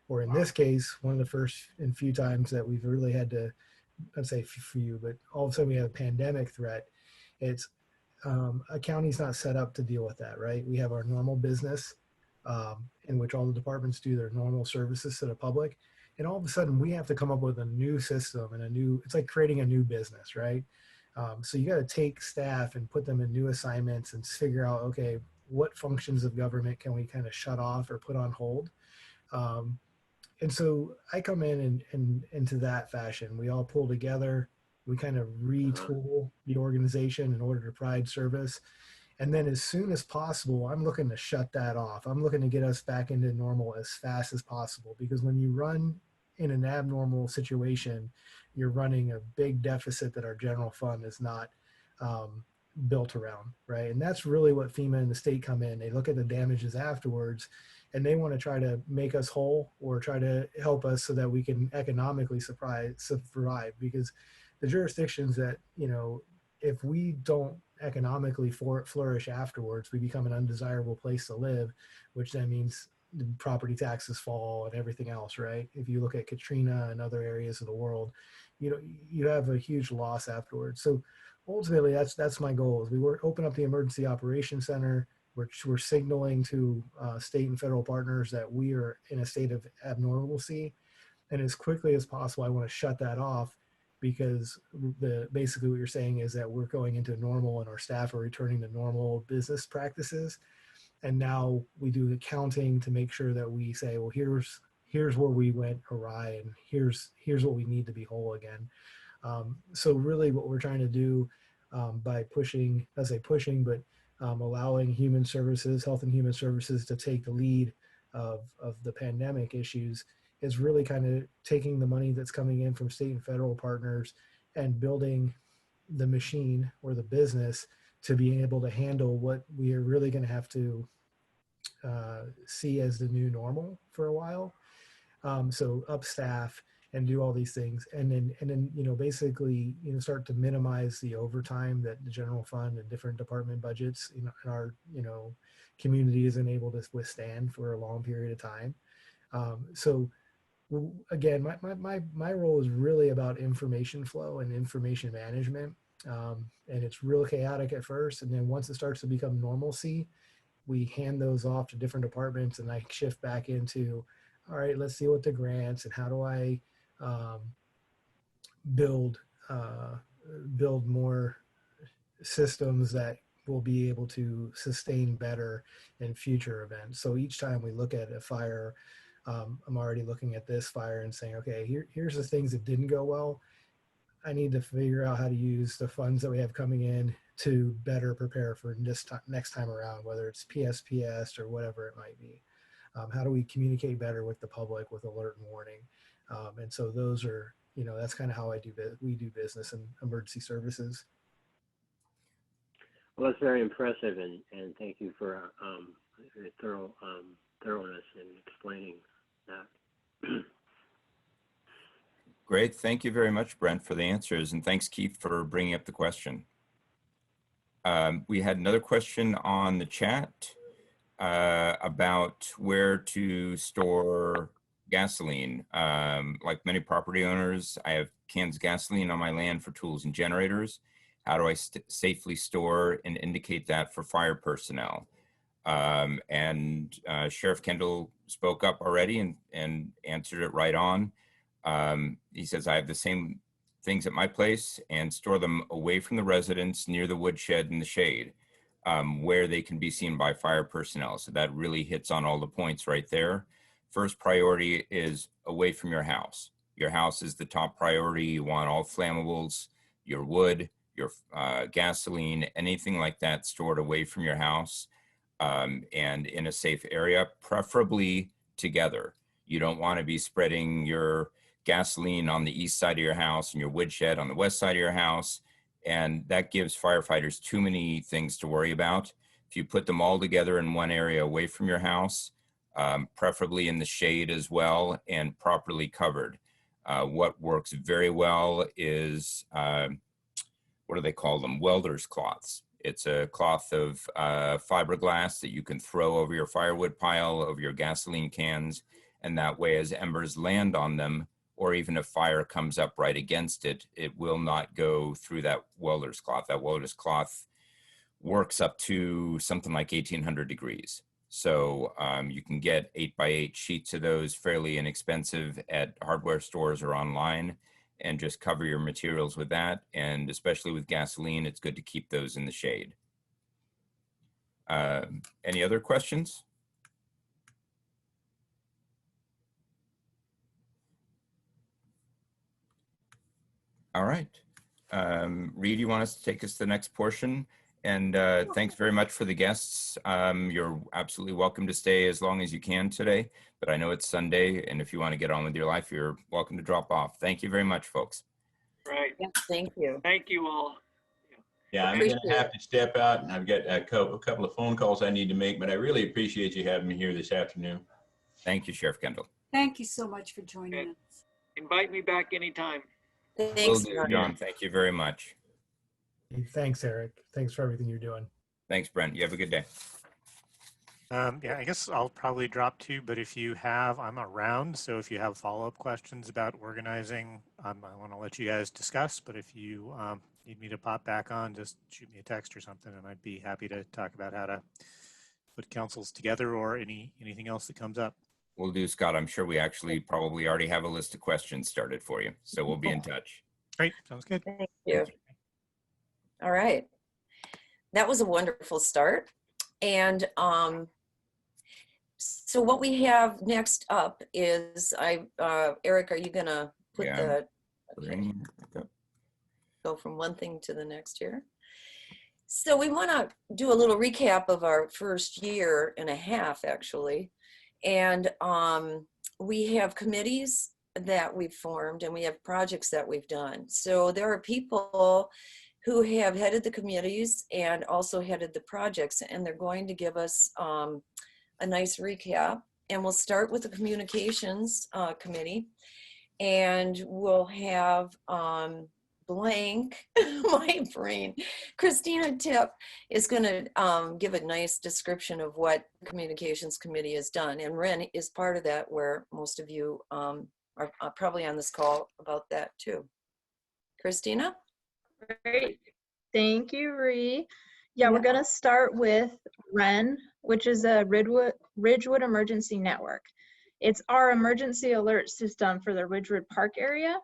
or in this case, one of the first and few times that we've really had to, I'd say few, but all of a sudden we have a pandemic threat. It's a county's not set up to deal with that, right? We have our normal business in which all the departments do their normal services to the public. And all of a sudden we have to come up with a new system and it's like creating a new business, right? So you got to take staff and put them in new assignments and figure out, okay, what functions of government can we kind of shut off or put on hold? And so I come in and into that fashion. We all pull together. We kind of retool the organization in order to provide service. And then as soon as possible, I'm looking to shut that off. I'm looking to get us back into normal as fast as possible, because when you run in an abnormal situation, you're running a big deficit that our general fund is not built around, right? And that's really what FEMA and the state come in. They look at the damages afterwards, and they want to try to make us whole or try to help us so that we can economically survive, because the jurisdictions that, you know, if we don't economically flourish afterwards, we become an undesirable place to live, which then means the property taxes fall and everything else, right? If you look at Katrina and other areas of the world, you know, you have a huge loss afterwards. So ultimately, that's my goal. Is we open up the Emergency Operations Center. We're signaling to state and federal partners that we are in a state of abnormalcy, and as quickly as possible, I want to shut that off, because basically what you're saying is that we're going into normal and our staff are returning to normal business practices. And now we do accounting to make sure that we say, well, here's where we went awry, and here's what we need to be whole again. So really what we're trying to do by pushing, but allowing human services, health and human services, to take the lead of the pandemic issues, is really kind of taking the money that's coming in from state and federal partners and building the machine or the business to be able to handle what we are really going to have to see as the new normal for a while. So up staff and do all these things. And then, you know, basically, you know, start to minimize the overtime that the general fund and different department budgets, you know, in our, you know, community isn't able to withstand for a long period of time. So again, my role is really about information flow and information management. And it's real chaotic at first. And then once it starts to become normalcy, we hand those off to different departments, and I shift back into, all right, let's deal with the grants and how do I build more systems that will be able to sustain better in future events. So each time we look at a fire, I'm already looking at this fire and saying, okay, here's the things that didn't go well. I need to figure out how to use the funds that we have coming in to better prepare for this next time around, whether it's PSPS or whatever it might be. How do we communicate better with the public with alert and warning? And so those are, you know, that's kind of how we do business in emergency services. Well, that's very impressive, and thank you for your thoroughness in explaining that. Great. Thank you very much, Brentt, for the answers. And thanks, Keith, for bringing up the question. We had another question on the chat about where to store gasoline. Like many property owners, I have cans of gasoline on my land for tools and generators. How do I safely store and indicate that for fire personnel? And Sheriff Kendall spoke up already and answered it right on. He says, I have the same things at my place and store them away from the residents near the woodshed and the shade, where they can be seen by fire personnel. So that really hits on all the points right there. First priority is away from your house. Your house is the top priority. You want all flammables, your wood, your gasoline, anything like that stored away from your house and in a safe area, preferably together. You don't want to be spreading your gasoline on the east side of your house and your woodshed on the west side of your house. And that gives firefighters too many things to worry about. If you put them all together in one area away from your house, preferably in the shade as well and properly covered. What works very well is, what do they call them? Welder's cloths. It's a cloth of fiberglass that you can throw over your firewood pile, over your gasoline cans. And that way, as embers land on them, or even if fire comes up right against it, it will not go through that welder's cloth. That welder's cloth works up to something like 1800 degrees. So you can get 8x8 sheets of those fairly inexpensive at hardware stores or online, and just cover your materials with that. And especially with gasoline, it's good to keep those in the shade. Any other questions? All right. Ree, do you want us to take us to the next portion? And thanks very much for the guests. You're absolutely welcome to stay as long as you can today, but I know it's Sunday, and if you want to get on with your life, you're welcome to drop off. Thank you very much, folks. Right. Yeah, thank you. Thank you all. Yeah, I'm going to have to step out, and I've got a couple of phone calls I need to make, but I really appreciate you having me here this afternoon. Thank you, Sheriff Kendall. Thank you so much for joining us. Invite me back anytime. Thanks, Will do, John. Thank you very much. Thanks, Eric. Thanks for everything you're doing. Thanks, Brentt. You have a good day. Yeah, I guess I'll probably drop too, but if you have, I'm around. So if you have follow-up questions about organizing, I want to let you guys discuss, but if you need me to pop back on, just shoot me a text or something, and I'd be happy to talk about how to put councils together or anything else that comes up. We'll do, Scott. I'm sure we actually probably already have a list of questions started for you. So we'll be in touch. Great. Sounds good. Thank you. All right. That was a wonderful start. And so what we have next up is, Eric, are you going to put go from one thing to the next here? So we want to do a little recap of our first year and a half, actually. And we have committees that we've formed, and we have projects that we've done. So there are people who have headed the committees and also headed the projects, and they're going to give us a nice recap. And we'll start with the communications committee. and we'll have blank my brain. Christina Dept is going to give a nice description of what the Communications Committee has done, and Ren is part of that, where most of you are probably on this call about that too. Christina? Great. Thank you, Ree. Yeah, we're going to start with REN, which is a Ridgewood Emergency Network. It's our emergency alert system for the Ridgewood Park area.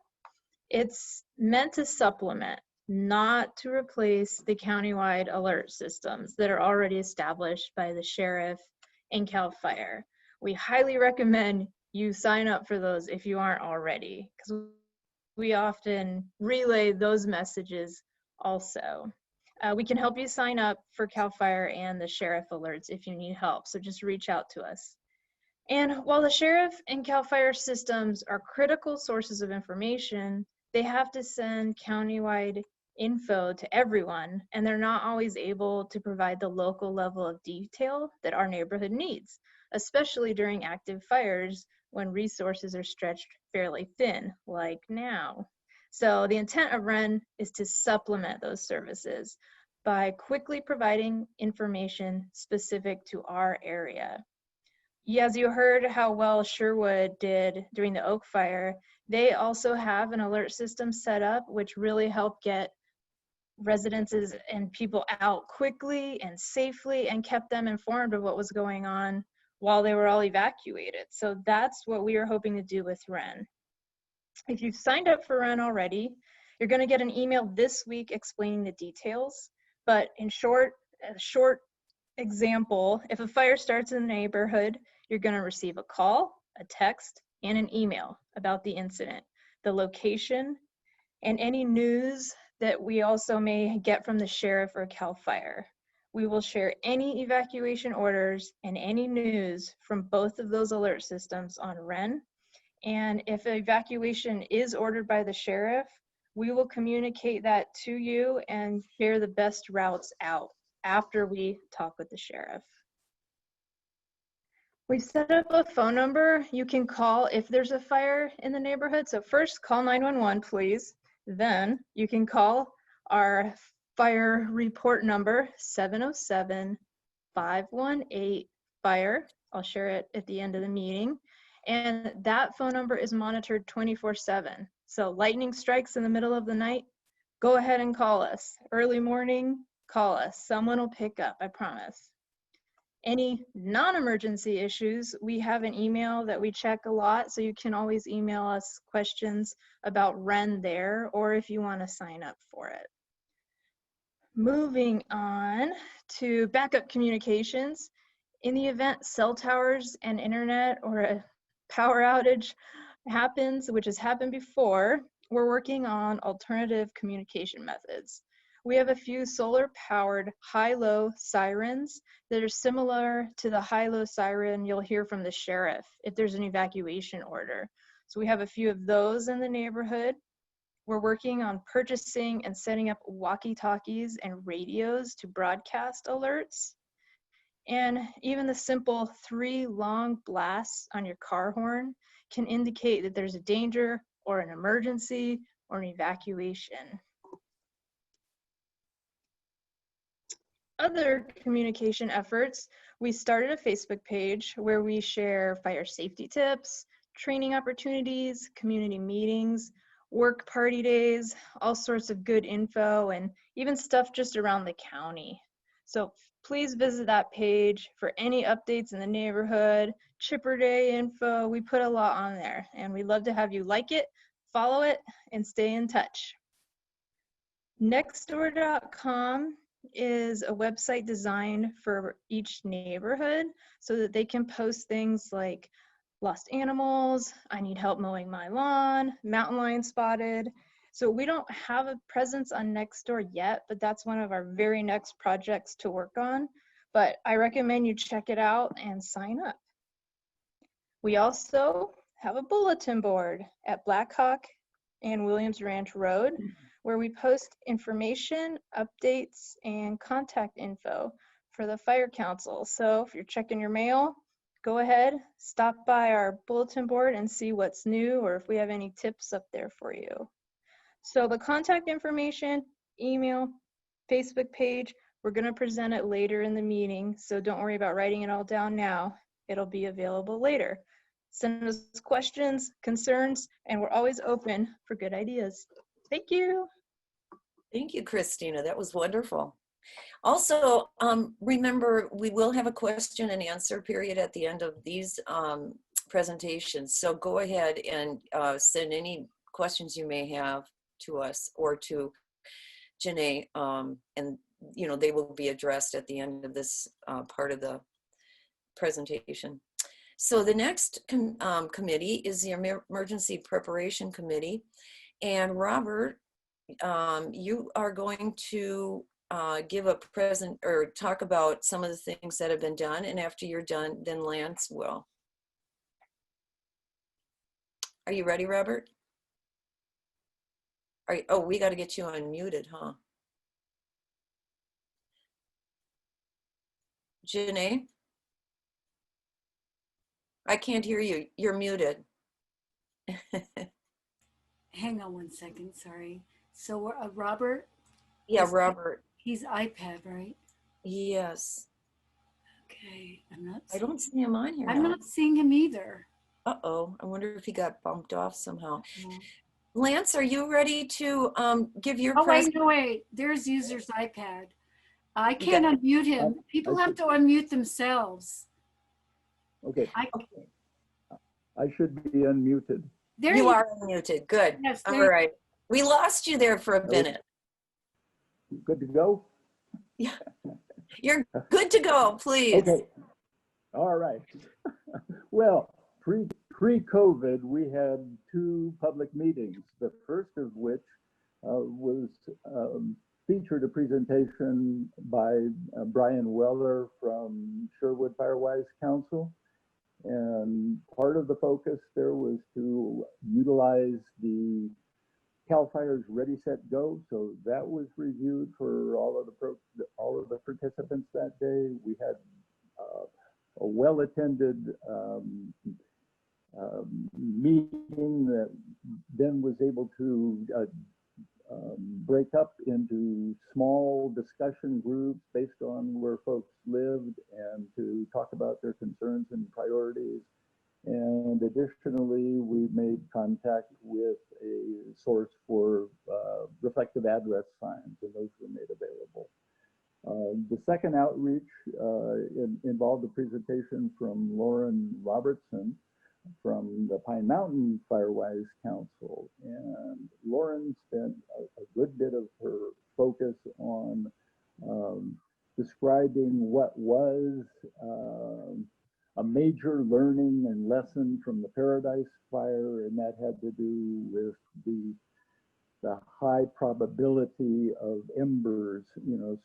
It's meant to supplement, not to replace the countywide alert systems that are already established by the sheriff and CAL FIRE. We highly recommend you sign up for those if you aren't already, because we often relay those messages also. We can help you sign up for CAL FIRE and the sheriff alerts if you need help, so just reach out to us. And while the sheriff and CAL FIRE systems are critical sources of information, they have to send countywide info to everyone, and they're not always able to provide the local level of detail that our neighborhood needs, especially during active fires when resources are stretched fairly thin, like now. So the intent of REN is to supplement those services by quickly providing information specific to our area. As you heard how well Sherwood did during the Oak Fire, they also have an alert system set up which really helped get residences and people out quickly and safely and kept them informed of what was going on while they were all evacuated. So that's what we are hoping to do with REN. If you've signed up for REN already, you're going to get an email this week explaining the details. But in short, a short example, if a fire starts in the neighborhood, you're going to receive a call, a text, and an email about the incident, the location, and any news that we also may get from the sheriff or CAL FIRE. We will share any evacuation orders and any news from both of those alert systems on REN. And if an evacuation is ordered by the sheriff, we will communicate that to you and share the best routes out after we talk with the sheriff. We've set up a phone number you can call if there's a fire in the neighborhood. So first call 911, please. Then you can call our fire report number, 707-518-FIRE. I'll share it at the end of the meeting. And that phone number is monitored 24/7. So lightning strikes in the middle of the night, go ahead and call us. Early morning, call us. Someone will pick up, I promise. Any non-emergency issues, we have an email that we check a lot, so you can always email us questions about REN there, or if you want to sign up for it. Moving on to backup communications. In the event cell towers and internet or a power outage happens, which has happened before, we're working on alternative communication methods. We have a few solar-powered high-low sirens that are similar to the high-low siren you'll hear from the sheriff if there's an evacuation order. So we have a few of those in the neighborhood. We're working on purchasing and setting up walkie-talkies and radios to broadcast alerts. And even the simple 3 long blasts on your car horn can indicate that there's a danger or an emergency or an evacuation. Other communication efforts, we started a Facebook page where we share fire safety tips, training opportunities, community meetings, work party days, all sorts of good info, and even stuff just around the county. So please visit that page for any updates in the neighborhood, Chipper Day info. We put a lot on there, and we'd love to have you like it, follow it, and stay in touch. Nextdoor.com is a website designed for each neighborhood so that they can post things like lost animals, I need help mowing my lawn, mountain lion spotted. So we don't have a presence on Nextdoor yet, but that's one of our very next projects to work on. But I recommend you check it out and sign up. We also have a bulletin board at Blackhawk and Williams Ranch Road, where we post information, updates, and contact info for the Fire Council. So if you're checking your mail, go ahead, stop by our bulletin board and see what's new or if we have any tips up there for you. So the contact information, email, Facebook page, we're going to present it later in the meeting, so don't worry about writing it all down now. It'll be available later. Send us questions, concerns, and we're always open for good ideas. Thank you. Thank you, Christina. That was wonderful. Also, remember, we will have a question and answer period at the end of these presentations. So go ahead and send any questions you may have to us or to Janae, and they will be addressed at the end of this part of the presentation. So the next committee is the Emergency Preparation Committee. And Robert, you are going to give a present or talk about some of the things that have been done. And after you're done, then Lance will. Are you ready, Robert? Oh, we got to get you unmuted, huh? Janae? I can't hear you. You're muted. Hang on one second, sorry. So Robert? Yeah, Robert. He's iPad, right? Yes. Okay, I don't see him on here. I'm not seeing him either. Uh-oh, I wonder if he got bumped off somehow. Lance, are you ready to give your wait, there's user's iPad. I can't unmute him. People have to unmute themselves. Okay. I should be unmuted. There you are unmuted. Good. Yes, all right. We lost you there for a minute. Good to go? Yeah. You're good to go, please. Okay. All right. Well, pre-COVID, we had 2 public meetings. The first of which was featured a presentation by Brian Weller from Sherwood Fire Council. And part of the focus there was to utilize the CAL FIRE's Ready, Set, Go. So that was reviewed for all of the participants that day. We had a well-attended meeting that then was able to break up into small discussion groups based on where folks lived and to talk about their concerns and priorities. And additionally, we made contact with a source for reflective address signs, and those were made available. The second outreach involved a presentation from Lauren Robertson from the Pine Mountain Firewise Council. And Lauren spent a good bit of her focus on describing what was a major learning and lesson from the Paradise Fire, and that had to do with the high probability of embers,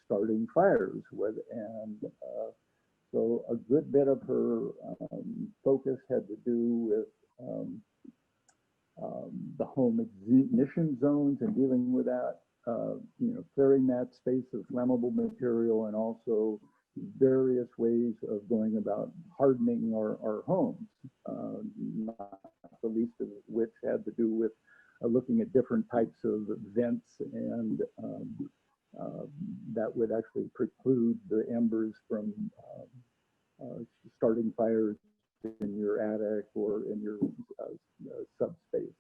starting fires. So a good bit of her focus had to do with the home ignition zones and dealing with that, clearing that space of flammable material, and also various ways of going about hardening our homes, not the least of which had to do with looking at different types of vents, and that would actually preclude the embers from starting fires in your attic or in your subspace.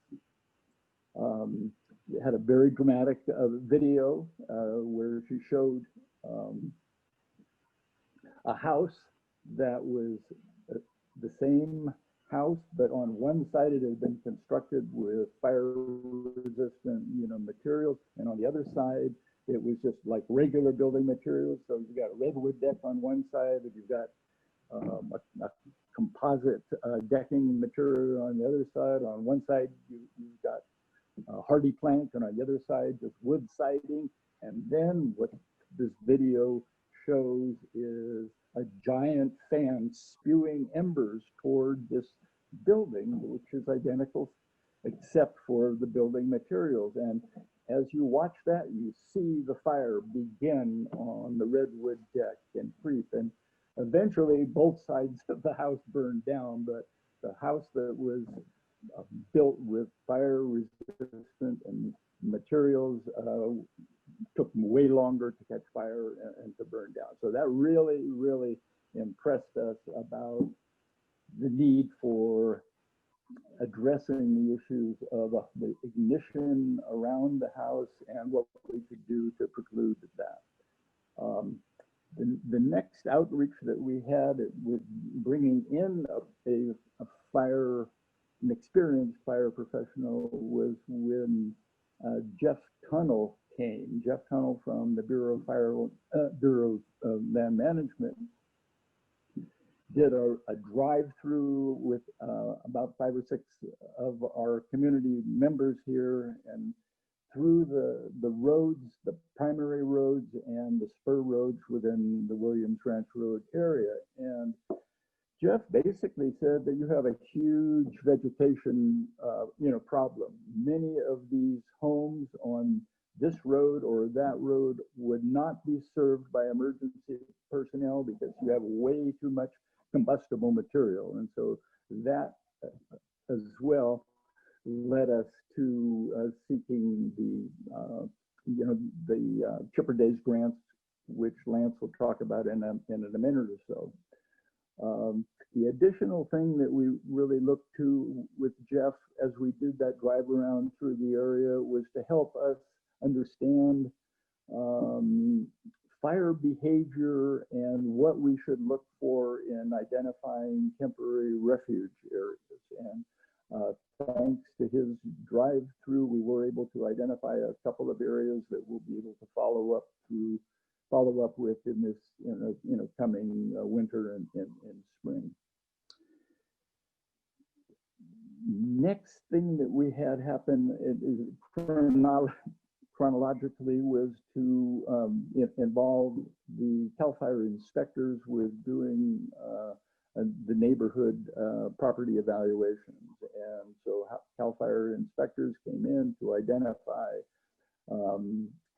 We had a very dramatic video where she showed a house that was the same house, but on one side it had been constructed with fire resistant materials, and on the other side it was just like regular building materials. So you've got a redwood deck on one side, and you've got a composite decking material on the other side. On one side you've got hardy plank, and on the other side just wood siding. And then what this video shows is a giant fan spewing embers toward this building, which is identical except for the building materials. And as you watch that, you see the fire begin on the redwood deck and creep. And eventually both sides of the house burned down, but the house that was built with fire resistant and materials took way longer to catch fire and to burn down. So that really, really impressed us about the need for addressing the issues of the ignition around the house and what we could do to preclude that. The next outreach that we had with bringing in an experienced fire professional was when Jeff Tunnell came. Jeff Tunnell from the Bureau of Land Management did a drive-through with about 5 or 6 of our community members here, and through the roads, the primary roads and the spur roads within the Williams Ranch Road area. And Jeff basically said that you have a huge vegetation problem. Many of these homes on this road or that road would not be served by emergency personnel because you have way too much combustible material. And so that as well led us to seeking the Chipper Days grants, which Lance will talk about in a minute or so. The additional thing that we really looked to with Jeff as we did that drive around through the area was to help us understand fire behavior and what we should look for in identifying temporary refuge areas. And thanks to his drive through, we were able to identify a couple of areas that we'll be able to follow up with in this coming winter and spring. Next thing that we had happen is chronologically was to involve the CAL FIRE inspectors with doing the neighborhood property evaluations. And so CAL FIRE inspectors came in to identify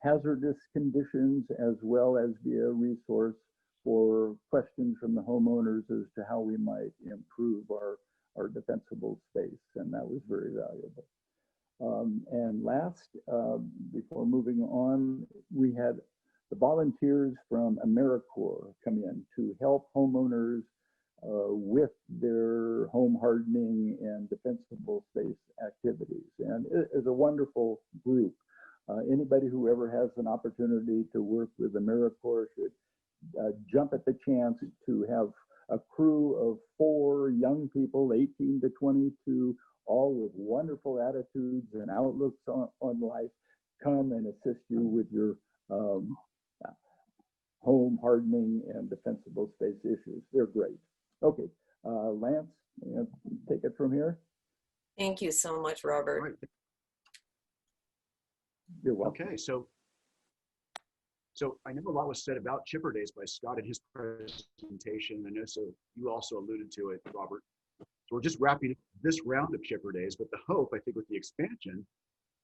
hazardous conditions as well as be a resource for questions from the homeowners as to how we might improve our defensible space, and that was very valuable. And last, before moving on, we had the volunteers from AmeriCorps come in to help homeowners with their home hardening and defensible space activities. And it is a wonderful group. Anybody who ever has an opportunity to work with AmeriCorps should jump at the chance to have a crew of 4 young people, 18 to 22, all with wonderful attitudes and outlooks on life, come and assist you with your home hardening and defensible space issues. They're great. Okay, Lance, take it from here. Thank you so much, Robert. Right. You're welcome. Okay, so I know a lot was said about Chipper Days by Scott in his presentation. I know you also alluded to it, Robert. So we're just wrapping up this round of Chipper Days, but the hope, I think, with the expansion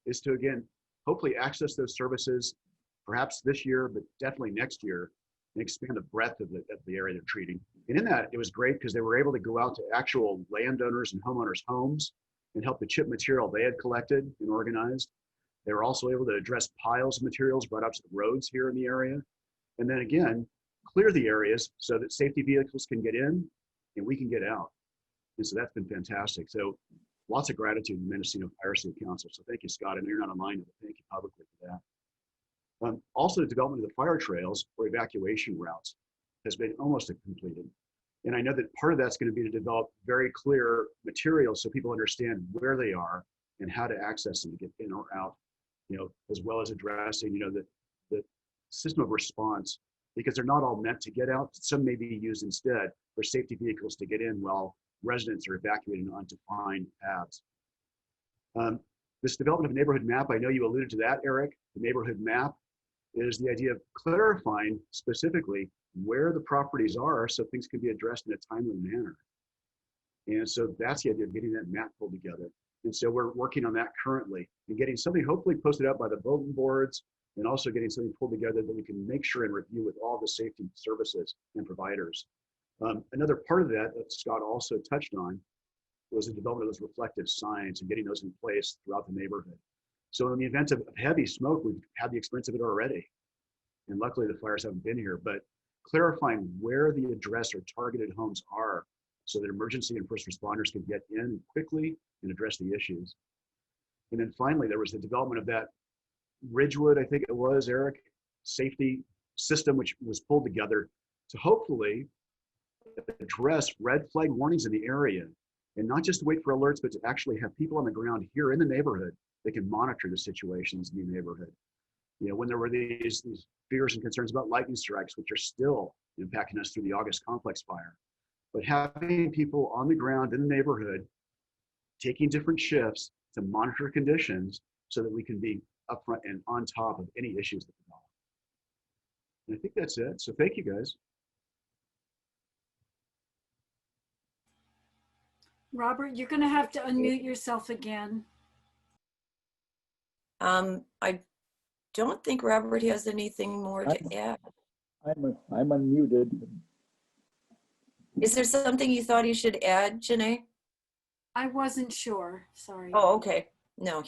is to, again, hopefully access those services, perhaps this year, but definitely next year, and expand the breadth of the area they're treating. And in that, it was great because they were able to go out to actual landowners and homeowners' homes and help the chip material they had collected and organized. They were also able to address piles of materials brought up to the roads here in the area. And then again, clear the areas so that safety vehicles can get in and we can get out. And so that's been fantastic. So lots of gratitude to the Mendocino Fire Safe Council. So thank you, Scott. I know you're not online, but thank you publicly for that. Also, the development of the fire trails or evacuation routes has been almost completed. And I know that part of that's going to be to develop very clear materials so people understand where they are and how to access them to get in or out, as well as addressing, the system of response, because they're not all meant to get out. Some may be used instead for safety vehicles to get in while residents are evacuating on defined paths. This development of a neighborhood map, I know you alluded to that, Eric. The neighborhood map is the idea of clarifying specifically where the properties are so things can be addressed in a timely manner. And so that's the idea of getting that map pulled together. And so we're working on that currently and getting something hopefully posted up by the bulletin boards and also getting something pulled together that we can make sure and review with all the safety services and providers Another part of that Scott also touched on was the development of those reflective signs and getting those in place throughout the neighborhood. So in the event of heavy smoke, we've had the experience of it already. And luckily the fires haven't been here, but clarifying where the address or targeted homes are so that emergency and first responders can get in quickly and address the issues. And then finally, there was the development of that Ridgewood, I think it was, Eric, safety system, which was pulled together to hopefully address red flag warnings in the area, and not just wait for alerts, but to actually have people on the ground here in the neighborhood that can monitor the situations in the neighborhood. You know, when there were these fears and concerns about lightning strikes, which are still impacting us through the August complex fire, but having people on the ground in the neighborhood taking different shifts to monitor conditions so that we can be upfront and on top of any issues that develop. And I think that's it. So thank you, guys. Robert, you're going to have to unmute yourself again. I don't think Robert has anything more to add. I'm unmuted. Is there something you thought he should add, Janae? I wasn't sure. Sorry. Oh, okay. No,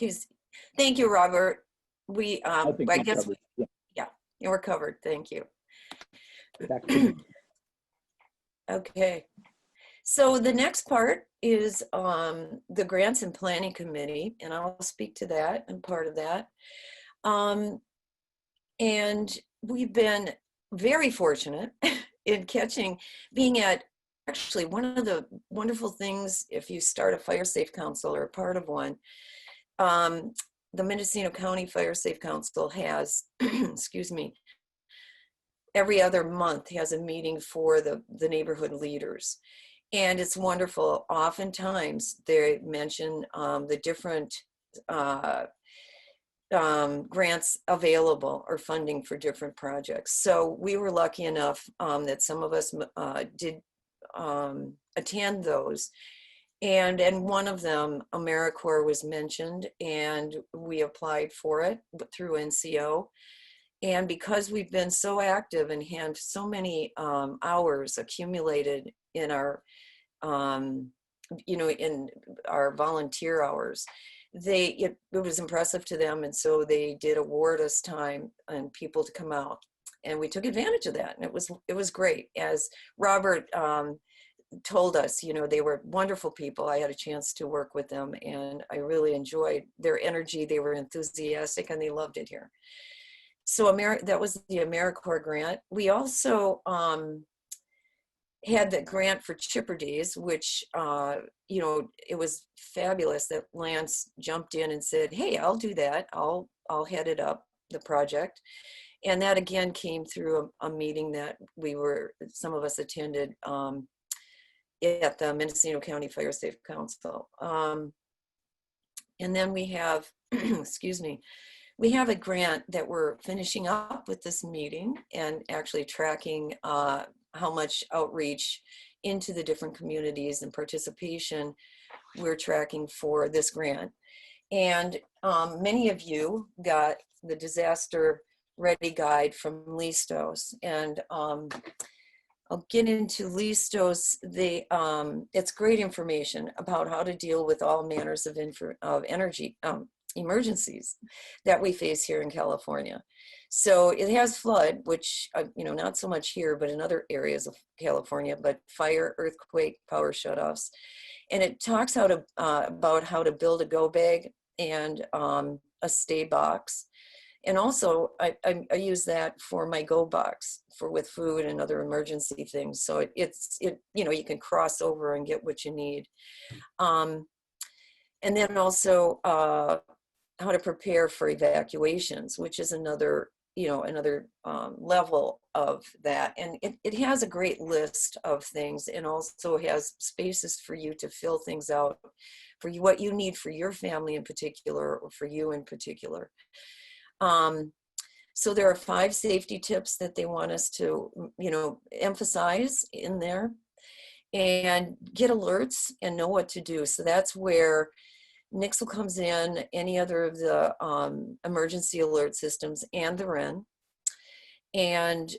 thank you, Robert. I think we're guess, covered. yeah, you're covered. Thank you. Back to you. Okay. So the next part is the Grants and Planning Committee, and I'll speak to that and part of that. And we've been very fortunate in being at, actually one of the wonderful things, if you start a Fire Safe Council or a part of one, the Mendocino County Fire Safe Council has, excuse me, every other month has a meeting for the neighborhood leaders. And it's wonderful. Oftentimes they mention the different grants available or funding for different projects. So we were lucky enough that some of us did attend those. And one of them, AmeriCorps, was mentioned, and we applied for it through NCO. And because we've been so active and had so many hours accumulated in our, in our volunteer hours, it was impressive to them. And so they did award us time and people to come out. And we took advantage of that. And it was great. As Robert told us, they were wonderful people. I had a chance to work with them and I really enjoyed their energy. They were enthusiastic and they loved it here. So that was the AmeriCorps grant. We also had the grant for Chipper Days, which, it was fabulous that Lance jumped in and said, hey, I'll do that. I'll head it up, the project. And that again came through a meeting that some of us attended at the Mendocino County Fire Safe Council. And then we have, excuse me, we have a grant that we're finishing up with this meeting and actually tracking how much outreach into the different communities and participation we're tracking for this grant. And many of you got the disaster ready guide from Listos, and I'll get into Listos. It's great information about how to deal with all manners of energy emergencies that we face here in California. So it has flood, which, not so much here, but in other areas of California, but fire, earthquake, power shutoffs. And it talks about how to build a go bag and a stay box. And also I use that for my go box with food and other emergency things. So you can cross over and get what you need. And then also how to prepare for evacuations, which is another level of that. And it has a great list of things and also has spaces for you to fill things out for what you need for your family in particular, or for you in particular. So there are 5 safety tips that they want us to, emphasize in there and get alerts and know what to do. So that's where Nixle comes in, any other of the emergency alert systems and the WREN, and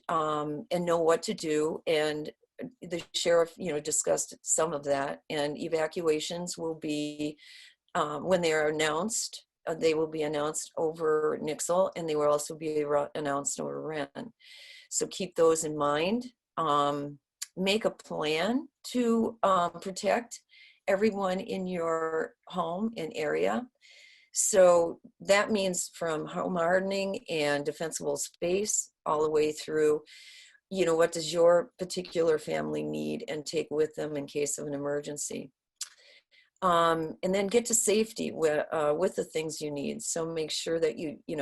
know what to do and the sheriff, discussed some of that, and evacuations will be, when they are announced, they will be announced over Nixle, and they will also be announced over Wren. So keep those in mind. Make a plan to protect everyone in your home and area. So that means from home hardening and defensible space all the way through, what does your particular family need and take with them in case of an emergency. And then get to safety with the things you need. So make sure that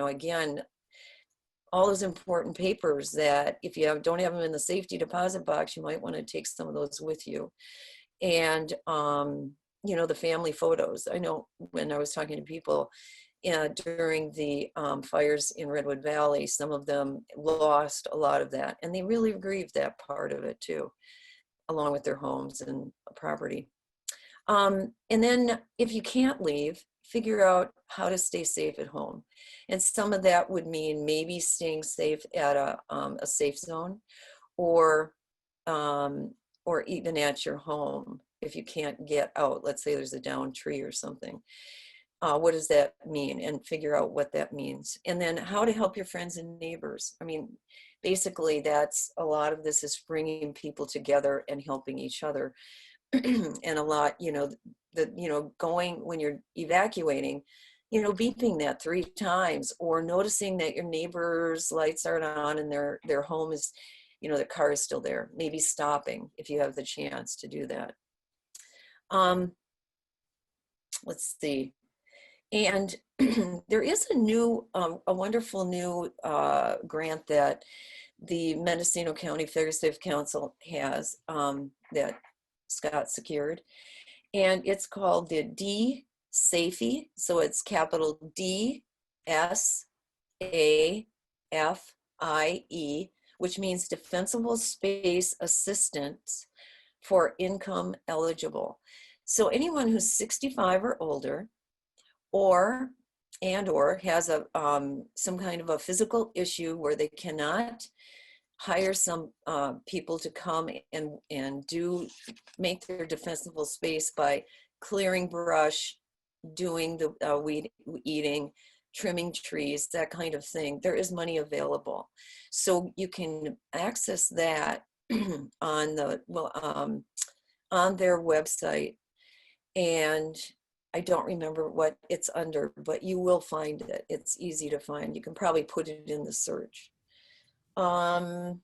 again, all those important papers that if you don't have them in the safety deposit box, you might want to take some of those with you. And, the family photos. I know when I was talking to people during the fires in Redwood Valley, some of them lost a lot of that, and they really grieved that part of it too, along with their homes and property. And then if you can't leave, figure out how to stay safe at home. And some of that would mean maybe staying safe at a safe zone, or even at your home if you can't get out. Let's say there's a downed tree or something. What does that mean? And figure out what that means. And then how to help your friends and neighbors. I mean, basically that's a lot of this is bringing people together and helping each other. And a lot, going when you're evacuating, beeping that 3 times, or noticing that your neighbor's lights aren't on and their home is, their car is still there. Maybe stopping if you have the chance to do that. Let's see. And there is a wonderful new grant that the Mendocino County Fire Safe Council has that Scott secured, and it's called the D-SAFE. So it's capital DSAFIE, which means Defensible Space Assistance for Income Eligible. So anyone who's 65 or older, or has some kind of a physical issue where they cannot hire some people to come and make their defensible space by clearing brush, doing the weed eating, trimming trees, that kind of thing. There is money available. So you can access that on their website. And I don't remember what it's under, but you will find it. It's easy to find. You can probably put it in the search. And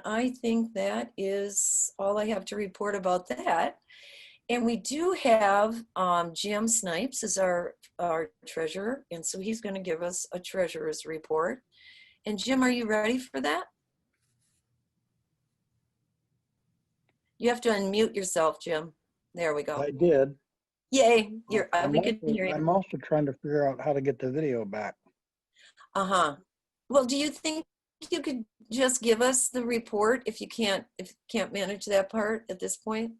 I think that is all I have to report about that. And we do have Jim Snipes as our treasurer, and so he's going to give us a treasurer's report. And Jim, are you ready for that? You have to unmute yourself, Jim. There we go. I did. Yay! We can hear you. I'm also trying to figure out how to get the video back. Well, do you think you could just give us the report if you can't manage that part at this point?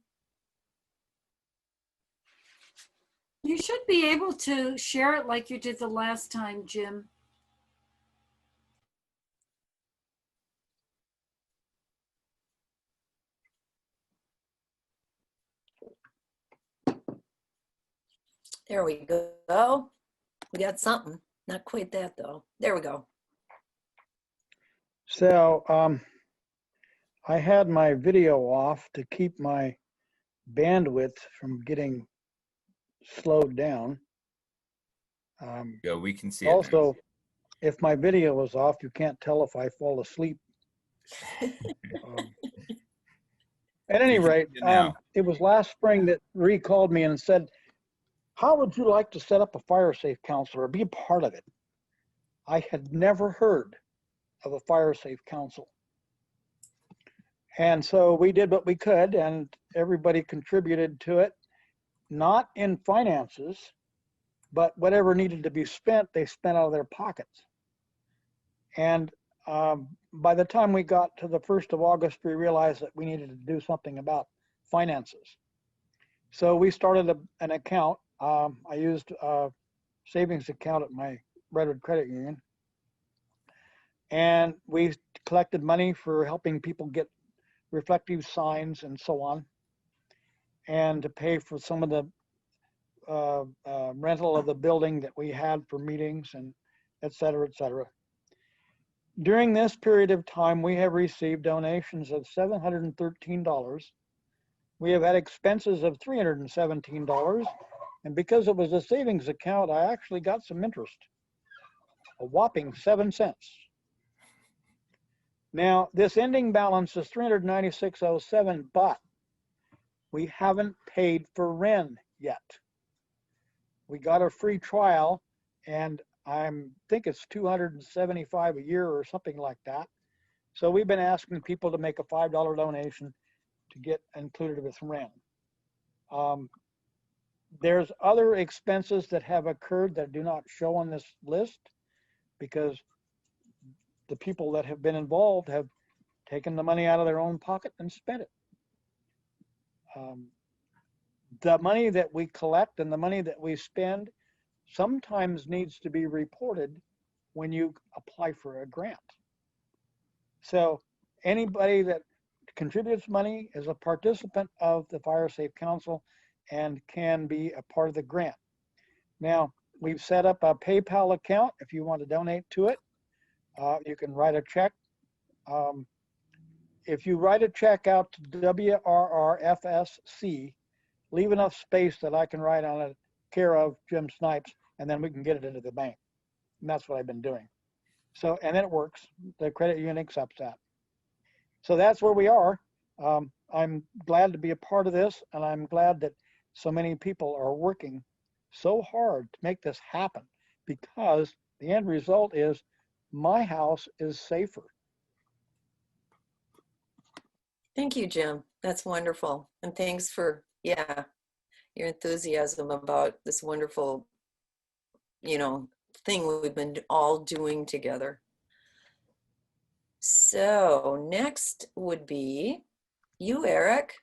You should be able to share it like you did the last time, Jim. There we go. We got something. Not quite that though. There we go. So I had my video off to keep my bandwidth from getting slowed down. Yeah, we can see it also, if my video was off, you can't tell if I fall asleep. At any rate, it was last spring that Ree called me and said, how would you like to set up a fire safe council or be a part of it? I had never heard of a fire safe council. And so we did what we could, and everybody contributed to it, not in finances, but whatever needed to be spent, they spent out of their pockets. And by the time we got to the 1st of August, we realized that we needed to do something about finances. So we started an account. I used a savings account at my Ridgewood credit union. And we collected money for helping people get reflective signs and so on, and to pay for some of the rental of the building that we had for meetings and et cetera, et cetera. During this period of time, we have received donations of $713. We have had expenses of $317. And because it was a savings account, I actually got some interest, a whopping 7 cents. Now, this ending balance is $396.07, but we haven't paid for REN yet. We got a free trial, and I think it's $275 a year or something like that. So we've been asking people to make a $5 donation to get included with REN. There's other expenses that have occurred that do not show on this list because the people that have been involved have taken the money out of their own pocket and spent it. The money that we collect and the money that we spend sometimes needs to be reported when you apply for a grant. So anybody that contributes money is a participant of the Fire Safe Council and can be a part of the grant. Now, we've set up a PayPal account if you want to donate to it. You can write a check. If you write a check out to WRRFSC, leave enough space that I can write on it, care of Jim Snipes, and then we can get it into the bank. And that's what I've been doing. So, and then it works. The credit union accepts that. So that's where we are. I'm glad to be a part of this, and I'm glad that so many people are working so hard to make this happen, because the end result is my house is safer. Thank you, Jim. That's wonderful. And thanks for, your enthusiasm about this wonderful, thing we've been all doing together. So next would be you, Eric.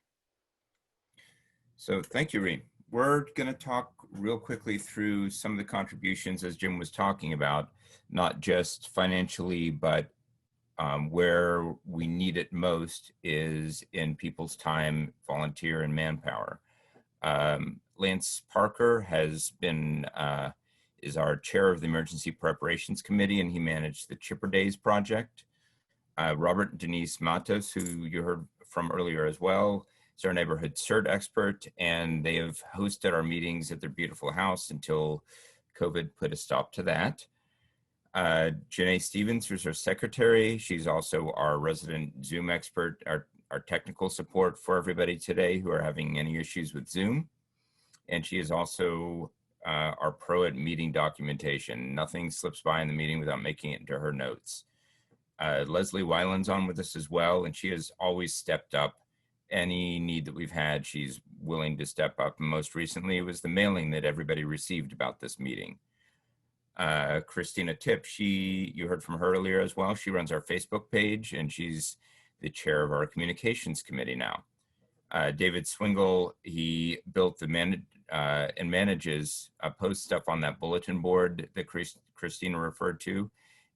So thank you, Ree. We're going to talk real quickly through some of the contributions as Jim was talking about, not just financially, but where we need it most is in people's time, volunteer, and manpower. Lance Parker has been, is our chair of the Emergency Preparations Committee, and he managed the Chipper Days project. Robert and Denise Matos, who you heard from earlier as well, is our neighborhood CERT expert, and they have hosted our meetings at their beautiful house until COVID put a stop to that. Janae Stevens, who's our secretary. She's also our resident Zoom expert, our technical support for everybody today who are having any issues with Zoom. And she is also our pro at meeting documentation. Nothing slips by in the meeting without making it into her notes. Leslie Weiland's on with us as well, and she has always stepped up. Any need that we've had, she's willing to step up. And most recently, it was the mailing that everybody received about this meeting. Christina Tipp, you heard from her earlier as well. She runs our Facebook page, and she's the chair of our communications committee now. David Swingle, he built and manages post stuff on that bulletin board that Christina referred to.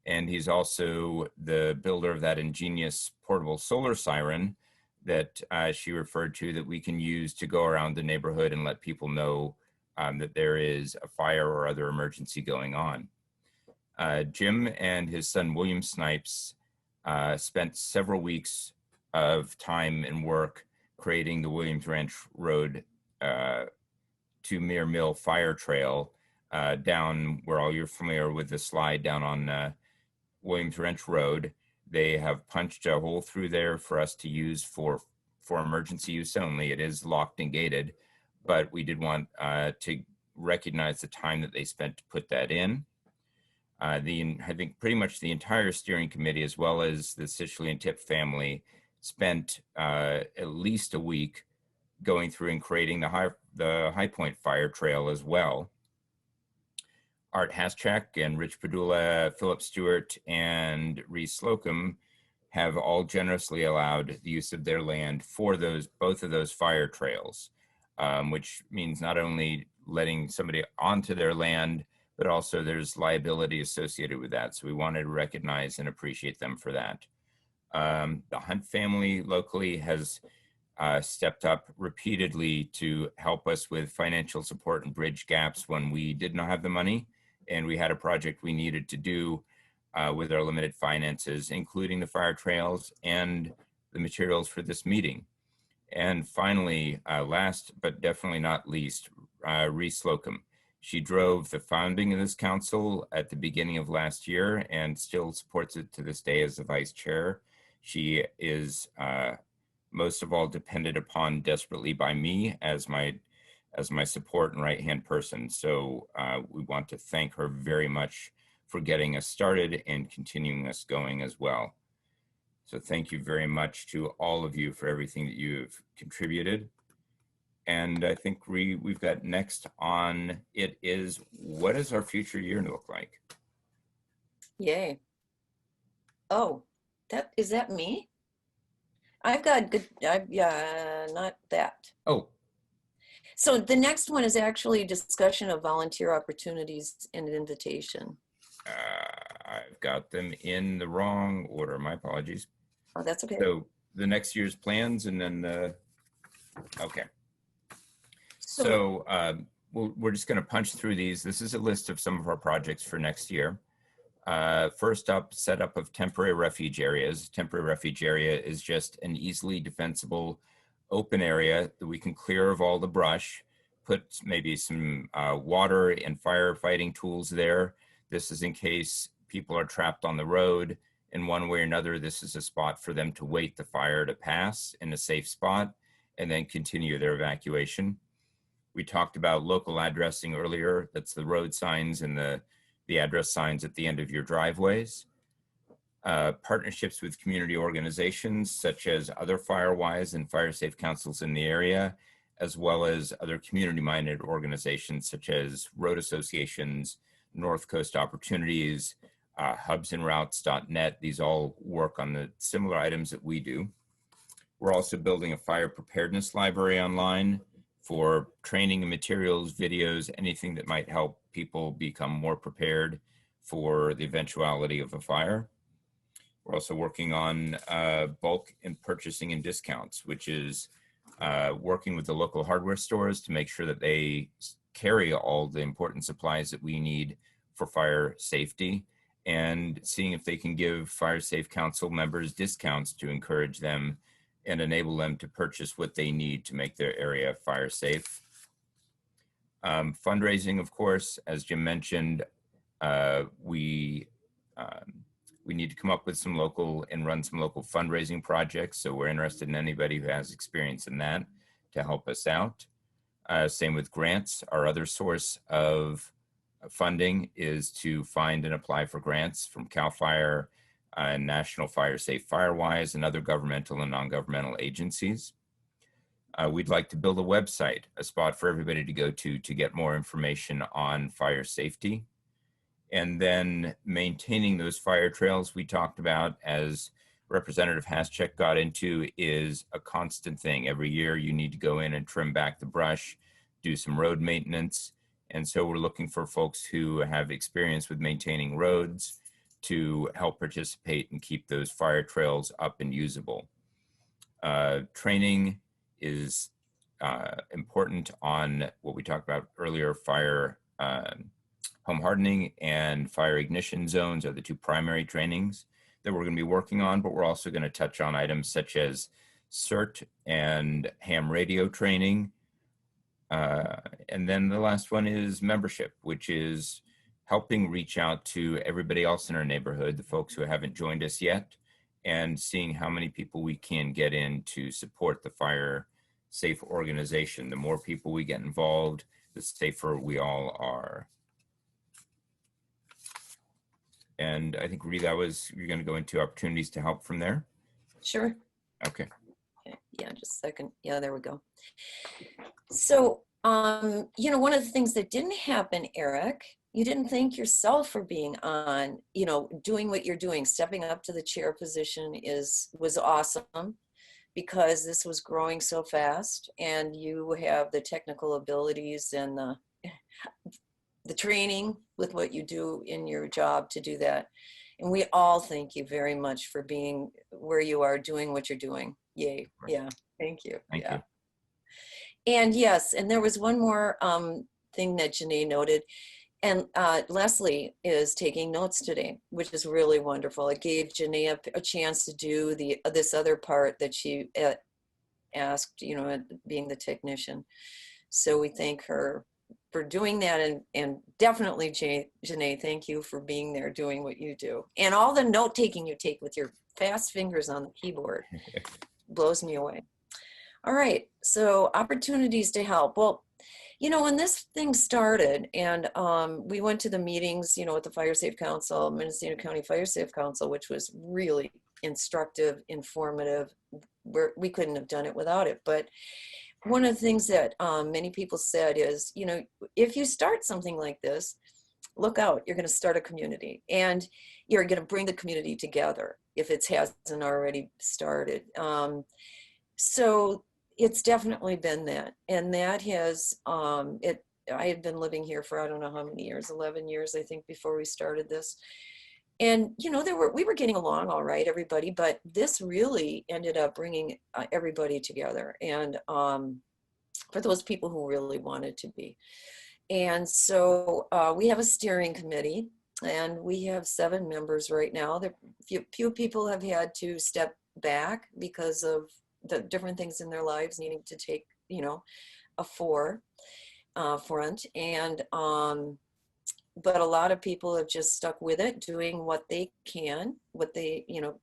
And he's also the builder of that ingenious portable solar siren that she referred to, that we can use to go around the neighborhood and let people know that there is a fire or other emergency going on. Jim and his son, William Snipes, spent several weeks of time and work creating the Williams Ranch Road to Mere Mill Fire Trail down where all you're familiar with the slide down on Williams Ranch Road. They have punched a hole through there for us to use for emergency use only. It is locked and gated, but we did want to recognize the time that they spent to put that in. I think pretty much the entire steering committee, as well as the Sicily and Tipp family, spent at least a week going through and creating the High Point Fire Trail as well. Art Haschak and Rich Padula, Philip Stewart, and Ree Slocum have all generously allowed the use of their land for both of those fire trails, which means not only letting somebody onto their land, but also there's liability associated with that. So we wanted to recognize and appreciate them for that. The Hunt family locally has stepped up repeatedly to help us with financial support and bridge gaps when we did not have the money and we had a project we needed to do with our limited finances, including the fire trails and the materials for this meeting. And finally, last but definitely not least, Ree Slocum. She drove the founding of this council at the beginning of last year and still supports it to this day as the vice chair. She is most of all depended upon desperately by me as my support and right-hand person. So we want to thank her very much for getting us started and continuing us going as well. So thank you very much to all of you for everything that you've contributed. And I think we've got next on it is, what does our future year look like? Yay. Oh, is that me? I've got good, yeah, not that. Oh. So the next one is actually discussion of volunteer opportunities and invitation. I've got them in the wrong order. My apologies. Oh, that's okay. So the next year's plans and then okay. So we're just going to punch through these. This is a list of some of our projects for next year. First up, setup of temporary refuge areas. Temporary refuge area is just an easily defensible open area that we can clear of all the brush, put maybe some water and firefighting tools there. This is in case people are trapped on the road in one way or another. This is a spot for them to wait the fire to pass in a safe spot and then continue their evacuation. We talked about local addressing earlier. That's the road signs and the address signs at the end of your driveways. Partnerships with community organizations such as other Firewise and Fire Safe Councils in the area, as well as other community-minded organizations such as road associations, North Coast Opportunities, hubsandroutes.net. These all work on the similar items that we do. We're also building a fire preparedness library online for training and materials, videos, anything that might help people become more prepared for the eventuality of a fire. We're also working on bulk and purchasing and discounts, which is working with the local hardware stores to make sure that they carry all the important supplies that we need for fire safety, and seeing if they can give Fire Safe Council members discounts to encourage them and enable them to purchase what they need to make their area fire safe. Fundraising, of course, as Jim mentioned, we need to come up with some local and run some local fundraising projects. So we're interested in anybody who has experience in that to help us out. Same with grants. Our other source of funding is to find and apply for grants from CAL FIRE, National Fire Safe Firewise, and other governmental and non-governmental agencies. We'd like to build a website, a spot for everybody to go to get more information on fire safety. And then maintaining those fire trails we talked about, as Representative Haschak got into, is a constant thing. Every year you need to go in and trim back the brush, do some road maintenance. And so we're looking for folks who have experience with maintaining roads to help participate and keep those fire trails up and usable. Training is important on what we talked about earlier. Fire home hardening and fire ignition zones are the two primary trainings that we're going to be working on, but we're also going to touch on items such as CERT and ham radio training. And then the last one is membership, which is helping reach out to everybody else in our neighborhood, the folks who haven't joined us yet, and seeing how many people we can get in to support the fire safe organization. The more people we get involved, the safer we all are. And I think, Ree, you're going to go into opportunities to help from there? Sure. Okay. Yeah, just a second. Yeah, there we go. So, you know, one of the things that didn't happen, Eric, you didn't thank yourself for being on, you know, doing what you're doing. Stepping up to the chair position was awesome, because this was growing so fast, and you have the technical abilities and the training with what you do in your job to do that. And we all thank you very much for being where you are, doing what you're doing. Yay. Right. Yeah. Thank you. Thank you. And yes, and there was one more thing that Janae noted. And Leslie is taking notes today, which is really wonderful. It gave Janae a chance to do this other part that she asked, you know, being the technician. So we thank her for doing that, and definitely Janae, thank you for being there doing what you do. And all the note taking you take with your fast fingers on the keyboard blows me away. All right, so opportunities to help. Well, you know, when this thing started and we went to the meetings, you know, with the Fire Safe Council, Mendocino County Fire Safe Council, which was really instructive, informative. We couldn't have done it without it. But one of the things that many people said is, you know, if you start something like this, look out, you're going to start a community and you're going to bring the community together if it hasn't already started. So it's definitely been that. And that has, I had been living here for, I don't know how many years, 11 years, I think, before we started this. And, you know, we were getting along all right, everybody, but this really ended up bringing everybody together. And for those people who really wanted to be. And so we have a steering committee and we have 7 members right now. Few people have had to step back because of the different things in their lives needing to take, you know, a front. And but a lot of people have just stuck with it, doing what they can, what they, you know,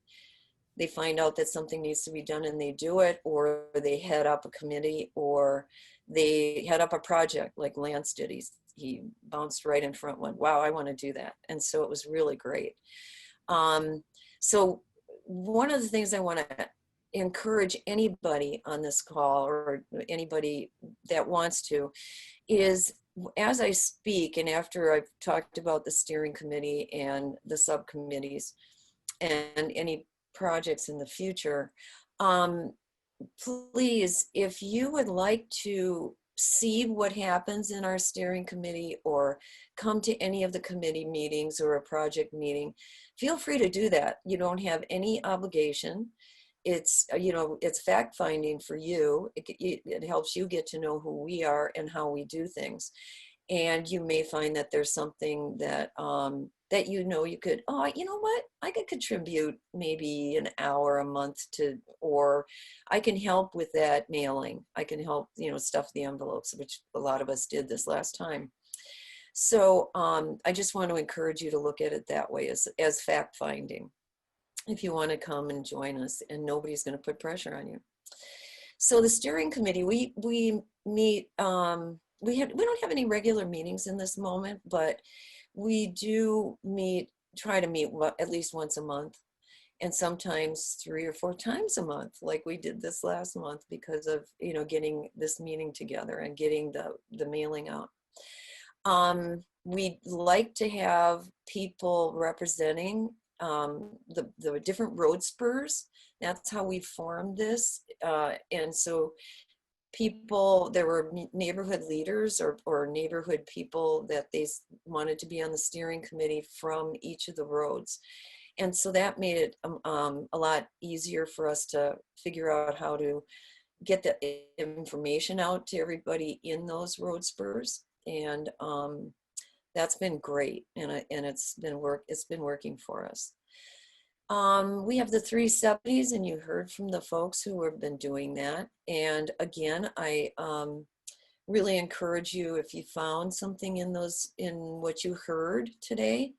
they find out that something needs to be done and they do it, or they head up a committee, or they head up a project like Lance did. He bounced right in front, went, wow, I want to do that. And so it was really great. So one of the things I want to encourage anybody on this call or anybody that wants to is, as I speak and after I've talked about the steering committee and the subcommittees and any projects in the future, please, if you would like to see what happens in our steering committee or come to any of the committee meetings or a project meeting, feel free to do that. You don't have any obligation. It's, you know, it's fact finding for you. It helps you get to know who we are and how we do things. And you may find that there's something that, that, you know, you could, oh, you know what, I could contribute maybe an hour a month to, or I can help with that mailing. I can help, you know, stuff the envelopes, which a lot of us did this last time. So I just want to encourage you to look at it that way, as fact finding. If you want to come and join us, and nobody's going to put pressure on you. So the steering committee, we meet, we don't have any regular meetings in this moment, but we do try to meet at least once a month, and sometimes 3 or 4 times a month, like we did this last month, because of, you know, getting this meeting together and getting the mailing out. We'd like to have people representing the different road spurs. That's how we formed this. And so there were neighborhood leaders or neighborhood people that they wanted to be on the steering committee from each of the roads. And so that made it a lot easier for us to figure out how to get the information out to everybody in those road spurs. And that's been great, and it's been working for us. We have the 3 70s, and you heard from the folks who have been doing that. And again, I really encourage you, if you found something in what you heard today,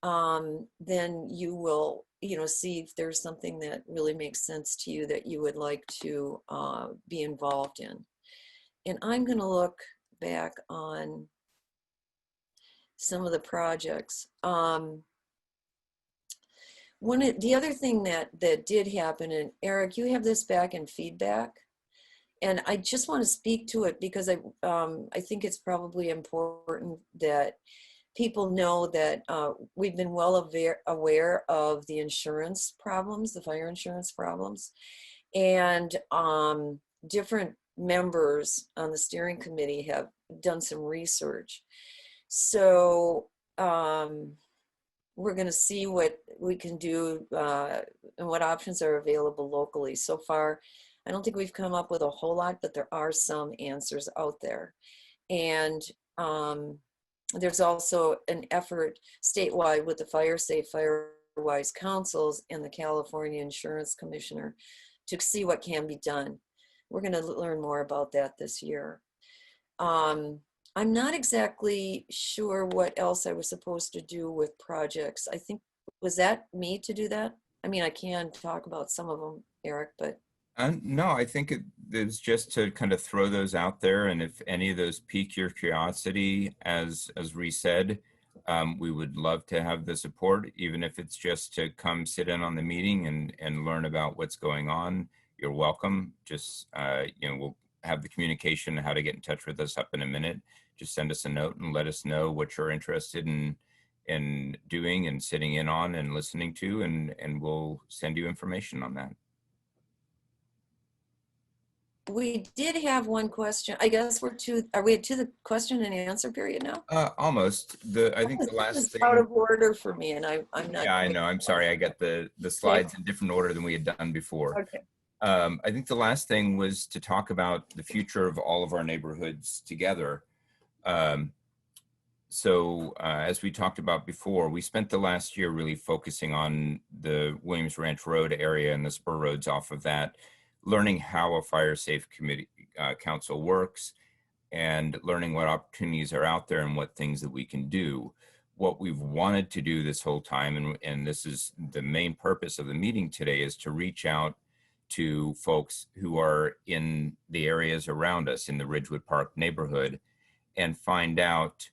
then you will, you know, see if there's something that really makes sense to you that you would like to be involved in. And I'm going to look back on some of the projects. The other thing that did happen, and Eric, you have this back in feedback, and I just want to speak to it because I think it's probably important that people know that we've been well aware of the insurance problems, the fire insurance problems, and different members on the steering committee have done some research. So we're going to see what we can do and what options are available locally. So far, I don't think we've come up with a whole lot, but there are some answers out there. And there's also an effort statewide with the Fire Safe Firewise Councils and the California Insurance Commissioner to see what can be done. We're going to learn more about that this year. I'm not exactly sure what else I was supposed to do with projects. I think, was that me to do that? I mean, I can talk about some of them, Eric, but. No, I think it's just to kind of throw those out there. And if any of those pique your curiosity, as Ree said, we would love to have the support, even if it's just to come sit in on the meeting and learn about what's going on. You're welcome. Just, we'll have the communication, how to get in touch with us up in a minute. Just send us a note and let us know what you're interested in doing and sitting in on and listening to, and we'll send you information on that. We did have one question. I guess are we to the question and answer period now? Almost. I think the last thing. Out of order for me, and I'm not. Yeah, I know. I'm sorry. I got the slides in different order than we had done before. Okay. I think the last thing was to talk about the future of all of our neighborhoods together. As we talked about before, we spent the last year really focusing on the Williams Ranch Road area and the spur roads off of that, learning how a fire safe council works and learning what opportunities are out there and what things that we can do. What we've wanted to do this whole time, and this is the main purpose of the meeting today, is to reach out to folks who are in the areas around us in the Ridgewood Park neighborhood and find out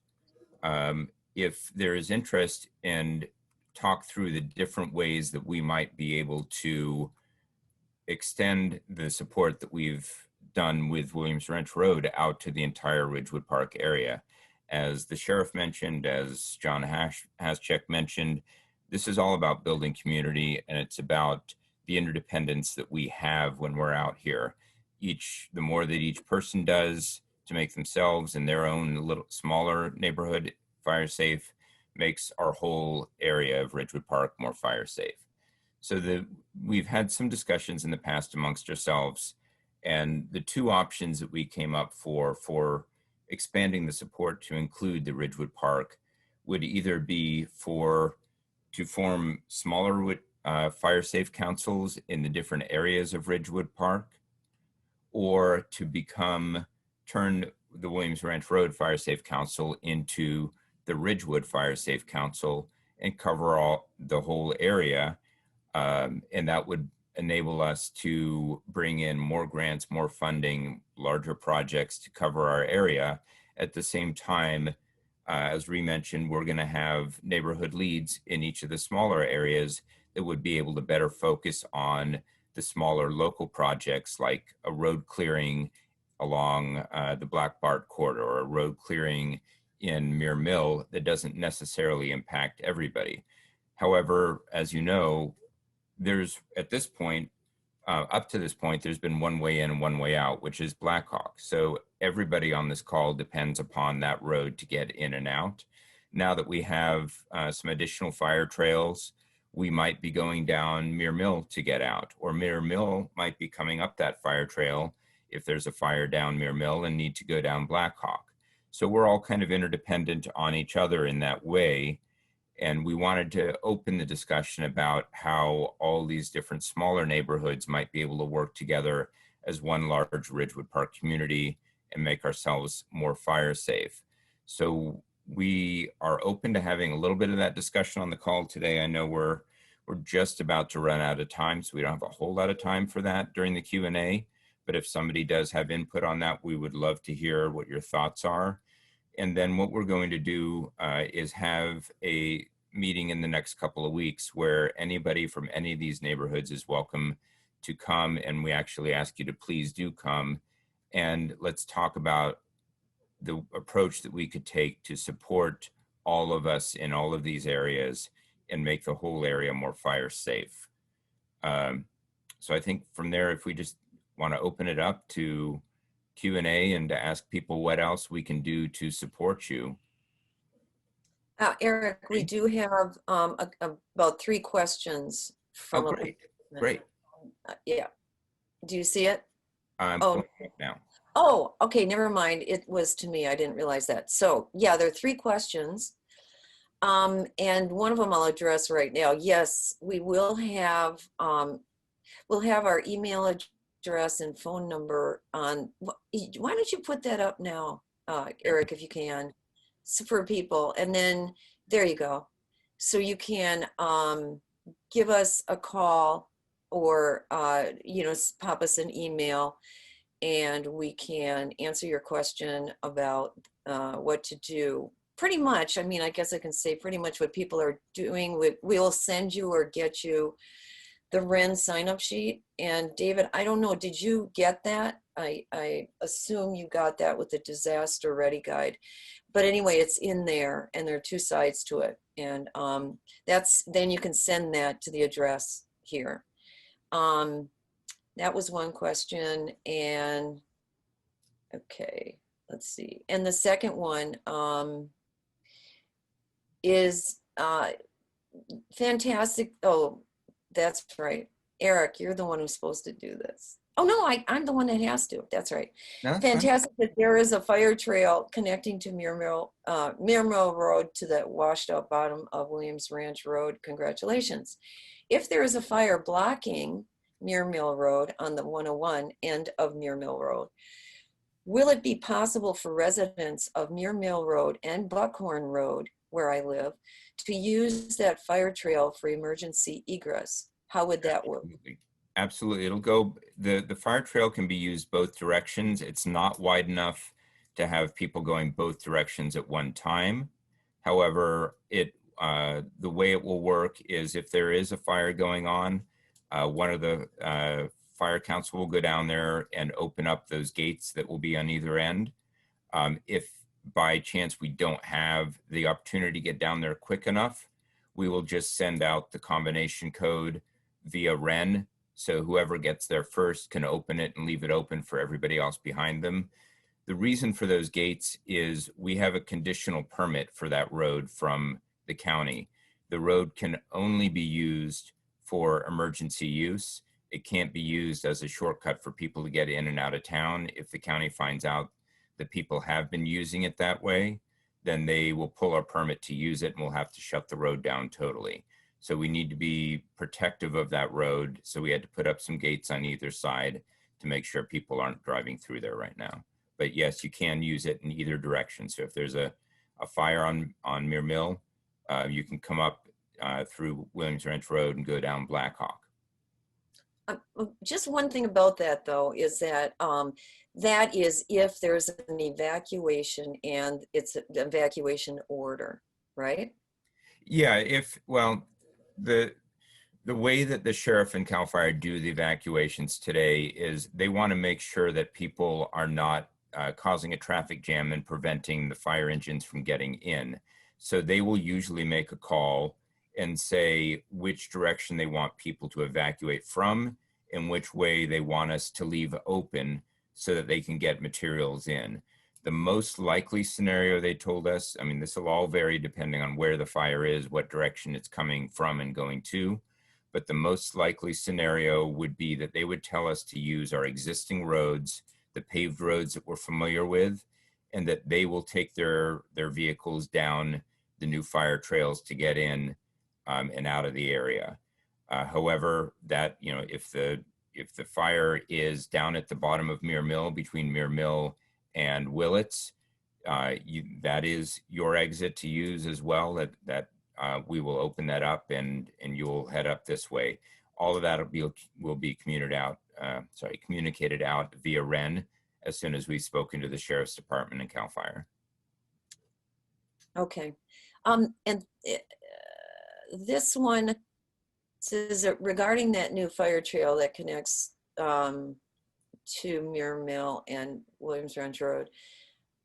if there is interest and talk through the different ways that we might be able to extend the support that we've done with Williams Ranch Road out to the entire Ridgewood Park area. As the sheriff mentioned, as John Haschak mentioned, this is all about building community, and it's about the interdependence that we have when we're out here. The more that each person does to make themselves and their own little smaller neighborhood fire safe makes our whole area of Ridgewood Park more fire safe. So we've had some discussions in the past amongst ourselves, and the two options that we came up for expanding the support to include the Ridgewood Park would either be to form smaller fire safe councils in the different areas of Ridgewood Park, or to turn the Williams Ranch Road Fire Safe Council into the Ridgewood Fire Safe Council and cover the whole area. And that would enable us to bring in more grants, more funding, larger projects to cover our area. At the same time, as Ree mentioned, we're going to have neighborhood leads in each of the smaller areas that would be able to better focus on the smaller local projects like a road clearing along the Black Bart corridor, or a road clearing in Muir Mill that doesn't necessarily impact everybody. However, as you know, there's at this point, up to this point, there's been one way in and one way out, which is Blackhawk. So everybody on this call depends upon that road to get in and out. Now that we have some additional fire trails, we might be going down Muir Mill to get out, or Muir Mill might be coming up that fire trail if there's a fire down Muir Mill and need to go down Blackhawk. So we're all kind of interdependent on each other in that way. And we wanted to open the discussion about how all these different smaller neighborhoods might be able to work together as one large Ridgewood Park community and make ourselves more fire safe. So we are open to having a little bit of that discussion on the call today. I know we're just about to run out of time, so we don't have a whole lot of time for that during the Q&A. But if somebody does have input on that, we would love to hear what your thoughts are. And then what we're going to do is have a meeting in the next couple of weeks where anybody from any of these neighborhoods is welcome to come. And we actually ask you to please do come. And let's talk about the approach that we could take to support all of us in all of these areas and make the whole area more fire safe. So I think from there, if we just want to open it up to Q&A and to ask people what else we can do to support you. Eric, we do have about 3 questions from Oh, a great, participant. great. Yeah. Do you see it? I'm Oh. pulling it up now. Oh, okay, never mind. It was to me. I didn't realize that. So yeah, there are 3 questions. And one of them I'll address right now. Yes, we will have, we'll have our email address and phone number on. Why don't you put that up now, Eric, if you can, for people. And then there you go. So you can give us a call or, pop us an email, and we can answer your question about what to do. Pretty much, I mean, I guess I can say pretty much what people are doing. We will send you or get you the WREN sign-up sheet. And David, I don't know, did you get that? I assume you got that with the disaster ready guide. But anyway, it's in there, and there are 2 sides to it. And then you can send that to the address here. That was one question. And okay, let's see. And the second one is fantastic. Oh, that's right. Eric, you're the one who's supposed to do this. Oh no, I'm the one that has to. That's right. No, that's Fantastic that there is a fire trail connecting to Muir Mill Road to the washed out bottom of Williams Ranch Road. Congratulations. If there is a fire blocking Muir Mill Road on the 101 end of Muir Mill Road, will it be possible for residents of Muir Mill Road and Buckhorn Road, where I live, to use that fire trail for emergency egress? How would that work? Absolutely. Absolutely. It'll go, the fire trail can be used both directions. It's not wide enough to have people going both directions at one time. However, the way it will work is if there is a fire going on, one of the fire council will go down there and open up those gates that will be on either end. If by chance we don't have the opportunity to get down there quick enough, we will just send out the combination code via WREN. So whoever gets there first can open it and leave it open for everybody else behind them. The reason for those gates is we have a conditional permit for that road from the county. The road can only be used for emergency use. It can't be used as a shortcut for people to get in and out of town. If the county finds out that people have been using it that way, then they will pull our permit to use it and we'll have to shut the road down totally. So we need to be protective of that road. So we had to put up some gates on either side to make sure people aren't driving through there right now. But yes, you can use it in either direction. So if there's a fire on Muir Mill, you can come up through Williams Ranch Road and go down Blackhawk. Just one thing about that, though, is that that is if there's an evacuation and it's an evacuation order, right? Yeah, the way that the sheriff and CAL FIRE do the evacuations today is they want to make sure that people are not causing a traffic jam and preventing the fire engines from getting in. So they will usually make a call and say which direction they want people to evacuate from and which way they want us to leave open so that they can get materials in. The most likely scenario they told us, I mean, this will all vary depending on where the fire is, what direction it's coming from and going to, but the most likely scenario would be that they would tell us to use our existing roads, the paved roads that we're familiar with, and that they will take their vehicles down the new fire trails to get in and out of the area. However, that, if the fire is down at the bottom of Muir Mill, between Muir Mill and Willits, that is your exit to use as well. That we will open that up and you'll head up this way. All of that will be communicated out via WREN as soon as we've spoken to the Sheriff's Department and CAL FIRE. Okay. And this one says that regarding that new fire trail that connects to Muir Mill and Williams Ranch Road,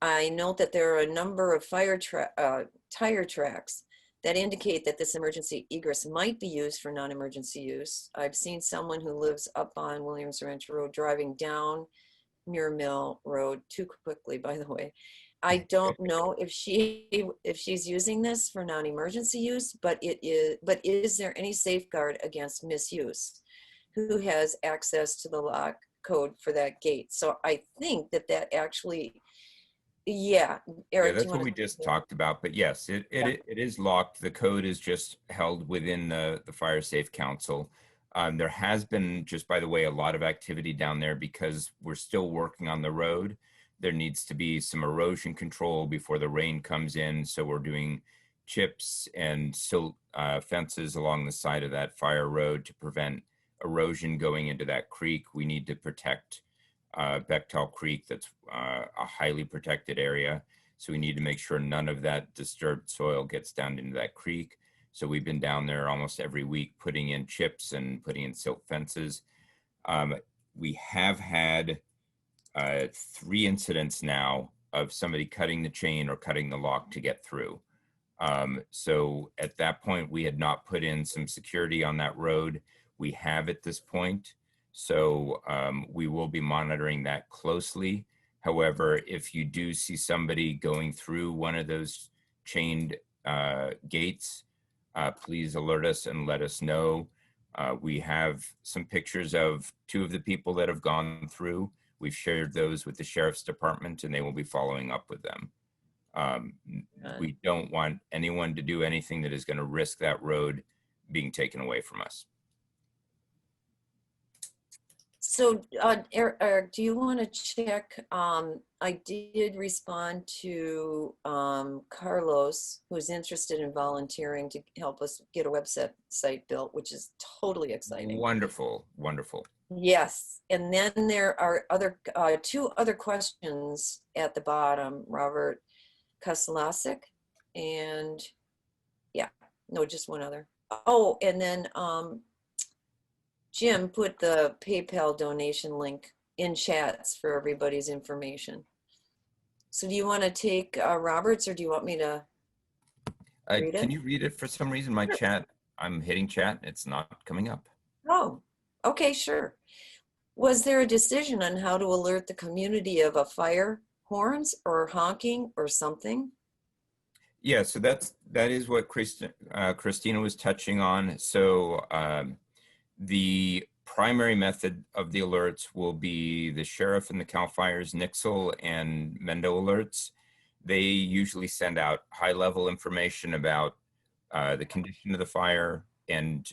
I note that there are a number of tire tracks that indicate that this emergency egress might be used for non-emergency use. I've seen someone who lives up on Williams Ranch Road driving down Muir Mill Road too quickly, by the way, I don't know if she's using this for non-emergency use, but is there any safeguard against misuse? Who has access to the lock code for that gate? So I think that actually, yeah, Eric, That's what we just talked about, but yes, it is locked. The code is just held within the Fire Safe Council. There has been, just by the way, a lot of activity down there because we're still working on the road. There needs to be some erosion control before the rain comes in. So we're doing chips and silt fences along the side of that fire road to prevent erosion going into that creek. We need to protect Bechtel Creek. That's a highly protected area. So we need to make sure none of that disturbed soil gets down into that creek. So we've been down there almost every week putting in chips and putting in silt fences. We have had 3 incidents now of somebody cutting the chain or cutting the lock to get through. So at that point, we had not put in some security on that road. We have at this point. So we will be monitoring that closely. However, if you do see somebody going through one of those chained gates, please alert us and let us know. We have some pictures of 2 of the people that have gone through. We've shared those with the Sheriff's Department and they will be following up with them. We don't want anyone to do anything that is going to risk that road being taken away from us. So, Eric, do you want to check? I did respond to Carlos, who's interested in volunteering to help us get a website built, which is totally exciting. Wonderful, wonderful. Yes, and then there are 2 other questions at the bottom. Robert Koslasic and just one other. Oh, and then Jim put the PayPal donation link in chats for everybody's information. So do you want to take Robert's or do you want me to read it? Can you read it? For some reason, my chat, I'm hitting chat, it's not coming up. Oh, okay, sure. Was there a decision on how to alert the community of a fire, horns or honking or something? Yeah, so that is what Christina was touching on. So the primary method of the alerts will be the sheriff and the CAL FIRE's Nixle and Mendo alerts. They usually send out high-level information about the condition of the fire and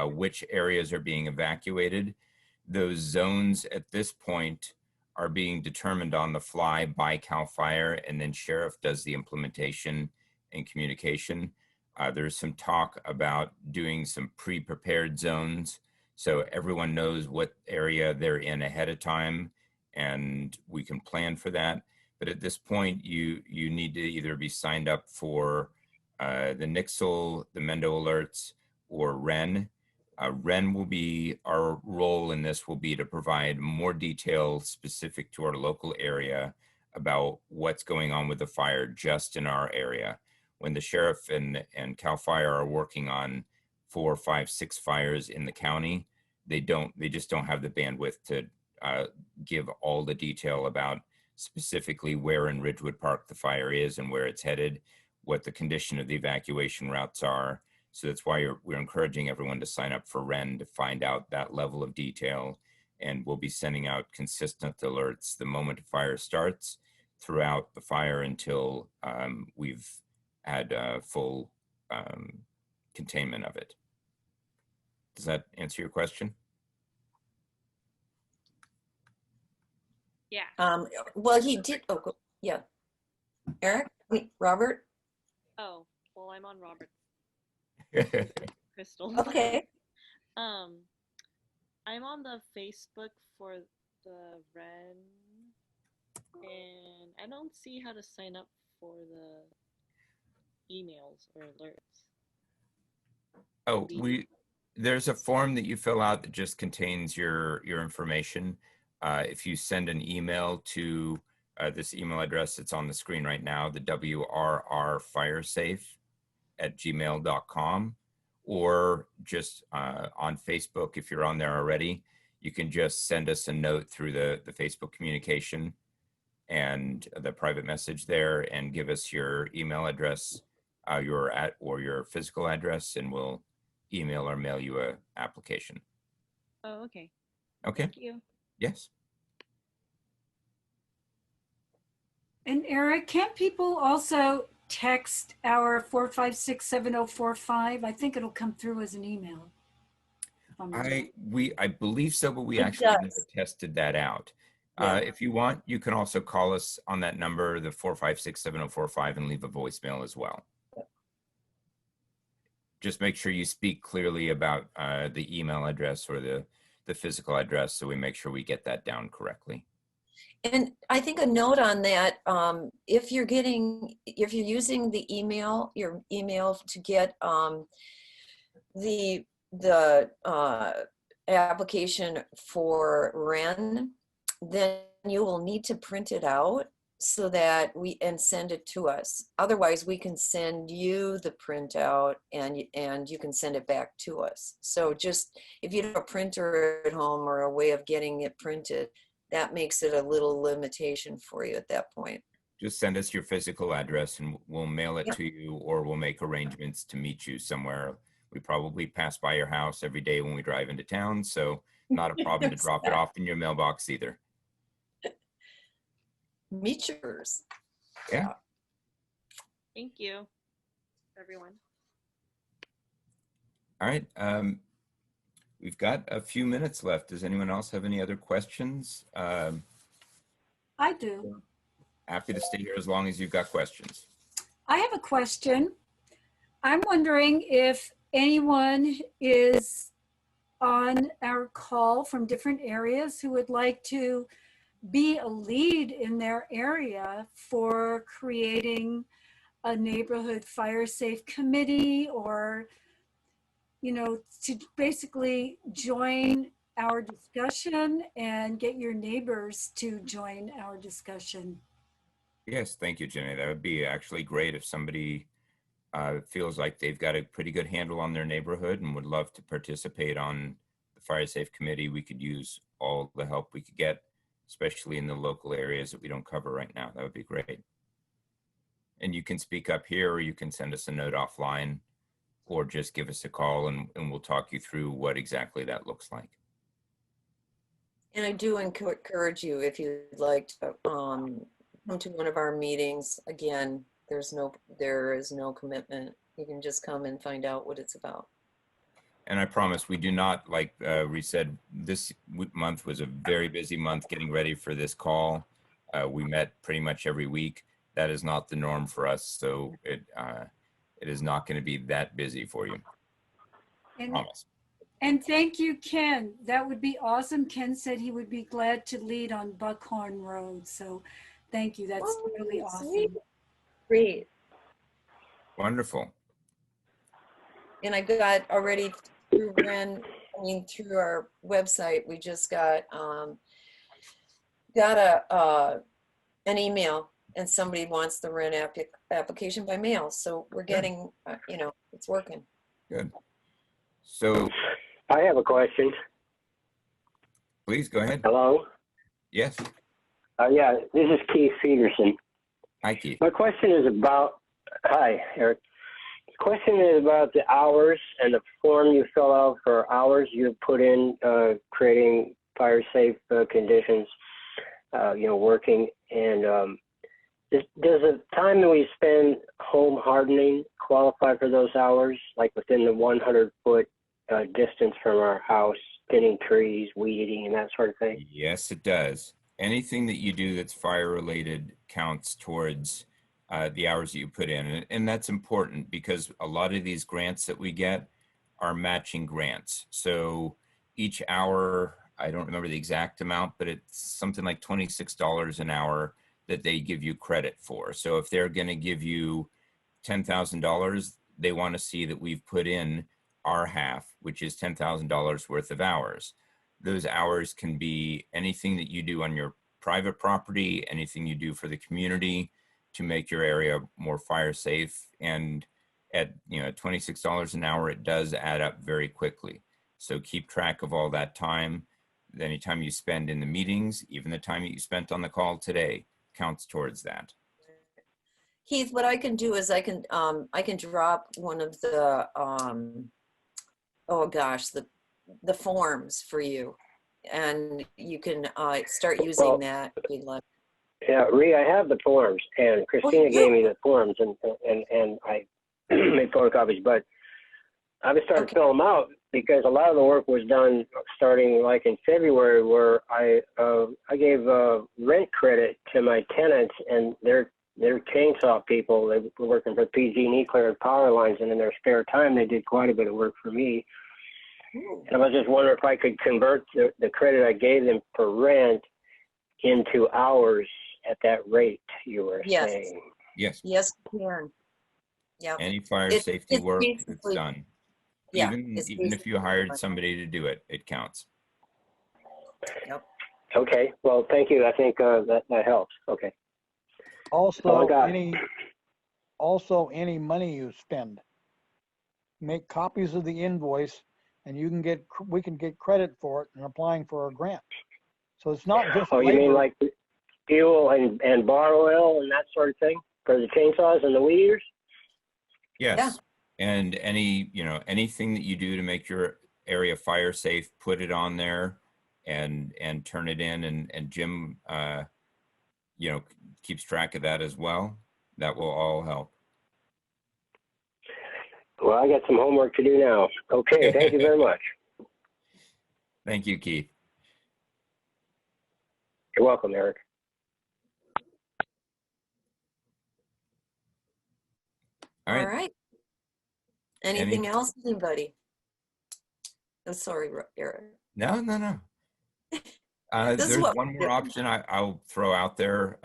which areas are being evacuated. Those zones at this point are being determined on the fly by CAL FIRE, and then sheriff does the implementation and communication. There's some talk about doing some pre-prepared zones so everyone knows what area they're in ahead of time and we can plan for that. But at this point, you need to either be signed up for the Nixle, the Mendo alerts, or REN. REN will be, our role in this will be to provide more detail specific to our local area about what's going on with the fire just in our area. When the sheriff and CAL FIRE are working on 4, 5, 6 fires in the county, they just don't have the bandwidth to give all the detail about specifically where in Ridgewood Park the fire is and where it's headed, what the condition of the evacuation routes are. So that's why we're encouraging everyone to sign up for REN to find out that level of detail. And we'll be sending out consistent alerts the moment a fire starts throughout the fire until we've had full containment of it. Does that answer your question? Yeah. Well, he did. Oh, yeah. Eric? Wait, Robert? Oh, well, I'm on Robert's. Crystal. Okay. I'm on the Facebook for the REN, and I don't see how to sign up for the emails or alerts. Oh, there's a form that you fill out that just contains your information. If you send an email to this email address that's on the screen right now, the wrrfiresafe@gmail.com, or just on Facebook, if you're on there already, you can just send us a note through the Facebook communication and the private message there, and give us your email address, or your physical address, and we'll email or mail you a application. Oh, okay. Okay. Thank you. Yes. And Eric, can't people also text our 456-7045? I think it'll come through as an email. I believe so, but we It actually never does. tested that out. Yeah. If you want, you can also call us on that number, the 456-7045, and leave a voicemail as well. Just make sure you speak clearly about the email address or the physical address, so we make sure we get that down correctly. And I think a note on that, if you're using the email, your email to get the application for REN, then you will need to print it out so that and send it to us. Otherwise, we can send you the printout and you can send it back to us. So just if you have a printer at home or a way of getting it printed, that makes it a little limitation for you at that point. Just send us your physical address and we'll mail it to you, or we'll make arrangements to meet you somewhere. We probably pass by your house every day when we drive into town, so not a problem to drop it off in your mailbox either. Meet yours. Yeah. Thank you, everyone. All right. We've got a few minutes left. Does anyone else have any other questions? I do. Happy to stay here as long as you've got questions. I have a question. I'm wondering if anyone is on our call from different areas who would like to be a lead in their area for creating a neighborhood fire safe committee, or, you know, to basically join our discussion and get your neighbors to join our discussion. Yes, thank you, Jenny. That would be actually great if somebody feels like they've got a pretty good handle on their neighborhood and would love to participate on the Fire Safe Committee. We could use all the help we could get, especially in the local areas that we don't cover right now. That would be great. And you can speak up here, or you can send us a note offline, or just give us a call and we'll talk you through what exactly that looks like. And I do encourage you, if you'd like to come to one of our meetings. Again, there is no commitment. You can just come and find out what it's about. And I promise we do not, like Ree said, this month was a very busy month getting ready for this call. We met pretty much every week. That is not the norm for us. So it is not going to be that busy for you. Promise. And thank you, Ken. That would be awesome. Ken said he would be glad to lead on Buckhorn Road. So thank you. That's really awesome. Great. Wonderful. And I got already through REN, through our website, we just got an email, and somebody wants the REN application by mail. So we're getting, it's working. Good. So I have a question. Please go ahead. Hello? Yes. Yeah, this is Keith Peterson. Hi, Keith. My question is about, hi, Eric. The question is about the hours and the form you fill out for hours you put in creating fire safe conditions, working. And does the time that we spend home hardening qualify for those hours, like within the 100-foot distance from our house, thinning trees, weed eating, and that sort of thing? Yes, it does. Anything that you do that's fire related counts towards the hours that you put in. And that's important because a lot of these grants that we get are matching grants. So each hour, I don't remember the exact amount, but it's something like $26 an hour that they give you credit for. So if they're going to give you $10,000, they want to see that we've put in our half, which is $10,000 worth of hours. Those hours can be anything that you do on your private property, anything you do for the community to make your area more fire safe. And at $26 an hour, it does add up very quickly. So keep track of all that time, any time you spend in the meetings, even the time that you spent on the call today. counts towards that. Keith, what I can do is I can drop one of the oh gosh, the forms for you, and you can start using that if you'd like. Yeah, Ree, I have the forms, and Christina gave me the forms, and I made photocopies, but I was starting to fill them out because a lot of the work was done starting like in February, where I gave rent credit to my tenants, and they're chainsaw people. They were working for PG&E cleared power lines, and in their spare time, they did quite a bit of work for me. And I was just wondering if I could convert the credit I gave them for rent into hours at that rate you were saying. Yes. Yes, you can. Yeah. Any fire safety work that's done. Yeah. Even if you hired somebody to do it, it counts. Yep. Okay. Well, thank you. I think that helps. Okay. Also, any money you spend, make copies of the invoice, and we can get credit for it in applying for a grant. So it's not just labor. You mean like fuel and bar oil and that sort of thing for the chainsaws and the weed eaters? Yes. Yeah. And anything that you do to make your area fire safe, put it on there and turn it in, and Jim keeps track of that as well. That will all help. Well, I got some homework to do now. Okay, thank you very much. Thank you, Keith. You're welcome, Eric. All right. Anything else, anybody? I'm sorry, Eric. No. There's one more option I'll throw out there.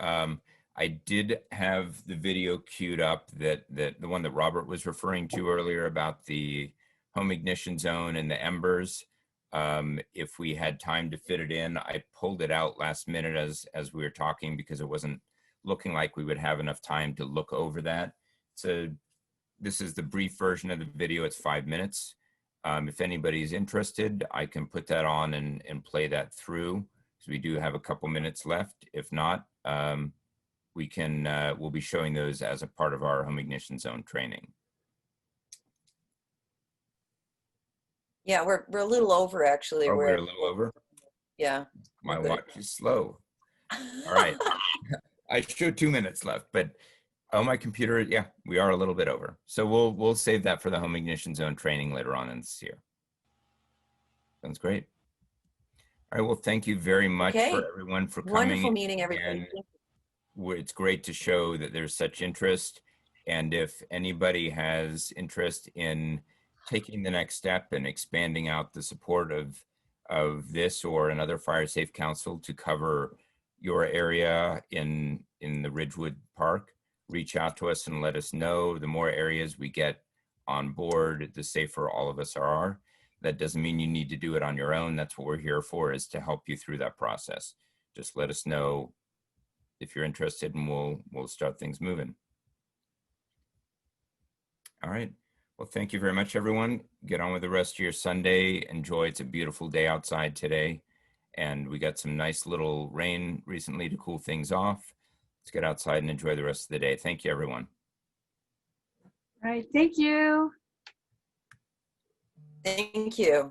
I did have the video queued up, that the one that Robert was referring to earlier about the home ignition zone and the embers. If we had time to fit it in, I pulled it out last minute as we were talking, because it wasn't looking like we would have enough time to look over that. This is the brief version of the video. It's 5 minutes. If anybody's interested, I can put that on and play that through, because we do have a couple minutes left. If not, we'll be showing those as a part of our home ignition zone training. Yeah, we're a little over, actually. We're a little over? Yeah. My watch is slow. All right. I showed 2 minutes left, but on my computer, yeah, we are a little bit over. So we'll save that for the home ignition zone training later on in this year. Sounds great. All right, well, thank you very much for everyone for coming. Wonderful meeting, everybody. It's great to show that there's such interest. And if anybody has interest in taking the next step and expanding out the support of this or another fire safe council to cover your area in the Ridgewood Park, reach out to us and let us know. The more areas we get on board, the safer all of us are. That doesn't mean you need to do it on your own. That's what we're here for, is to help you through that process. Just let us know if you're interested, and we'll start things moving. All right. Well, thank you very much, everyone. Get on with the rest of your Sunday. Enjoy. It's a beautiful day outside today, and we got some nice little rain recently to cool things off. Let's get outside and enjoy the rest of the day. Thank you, everyone. All right. Thank you. Thank you.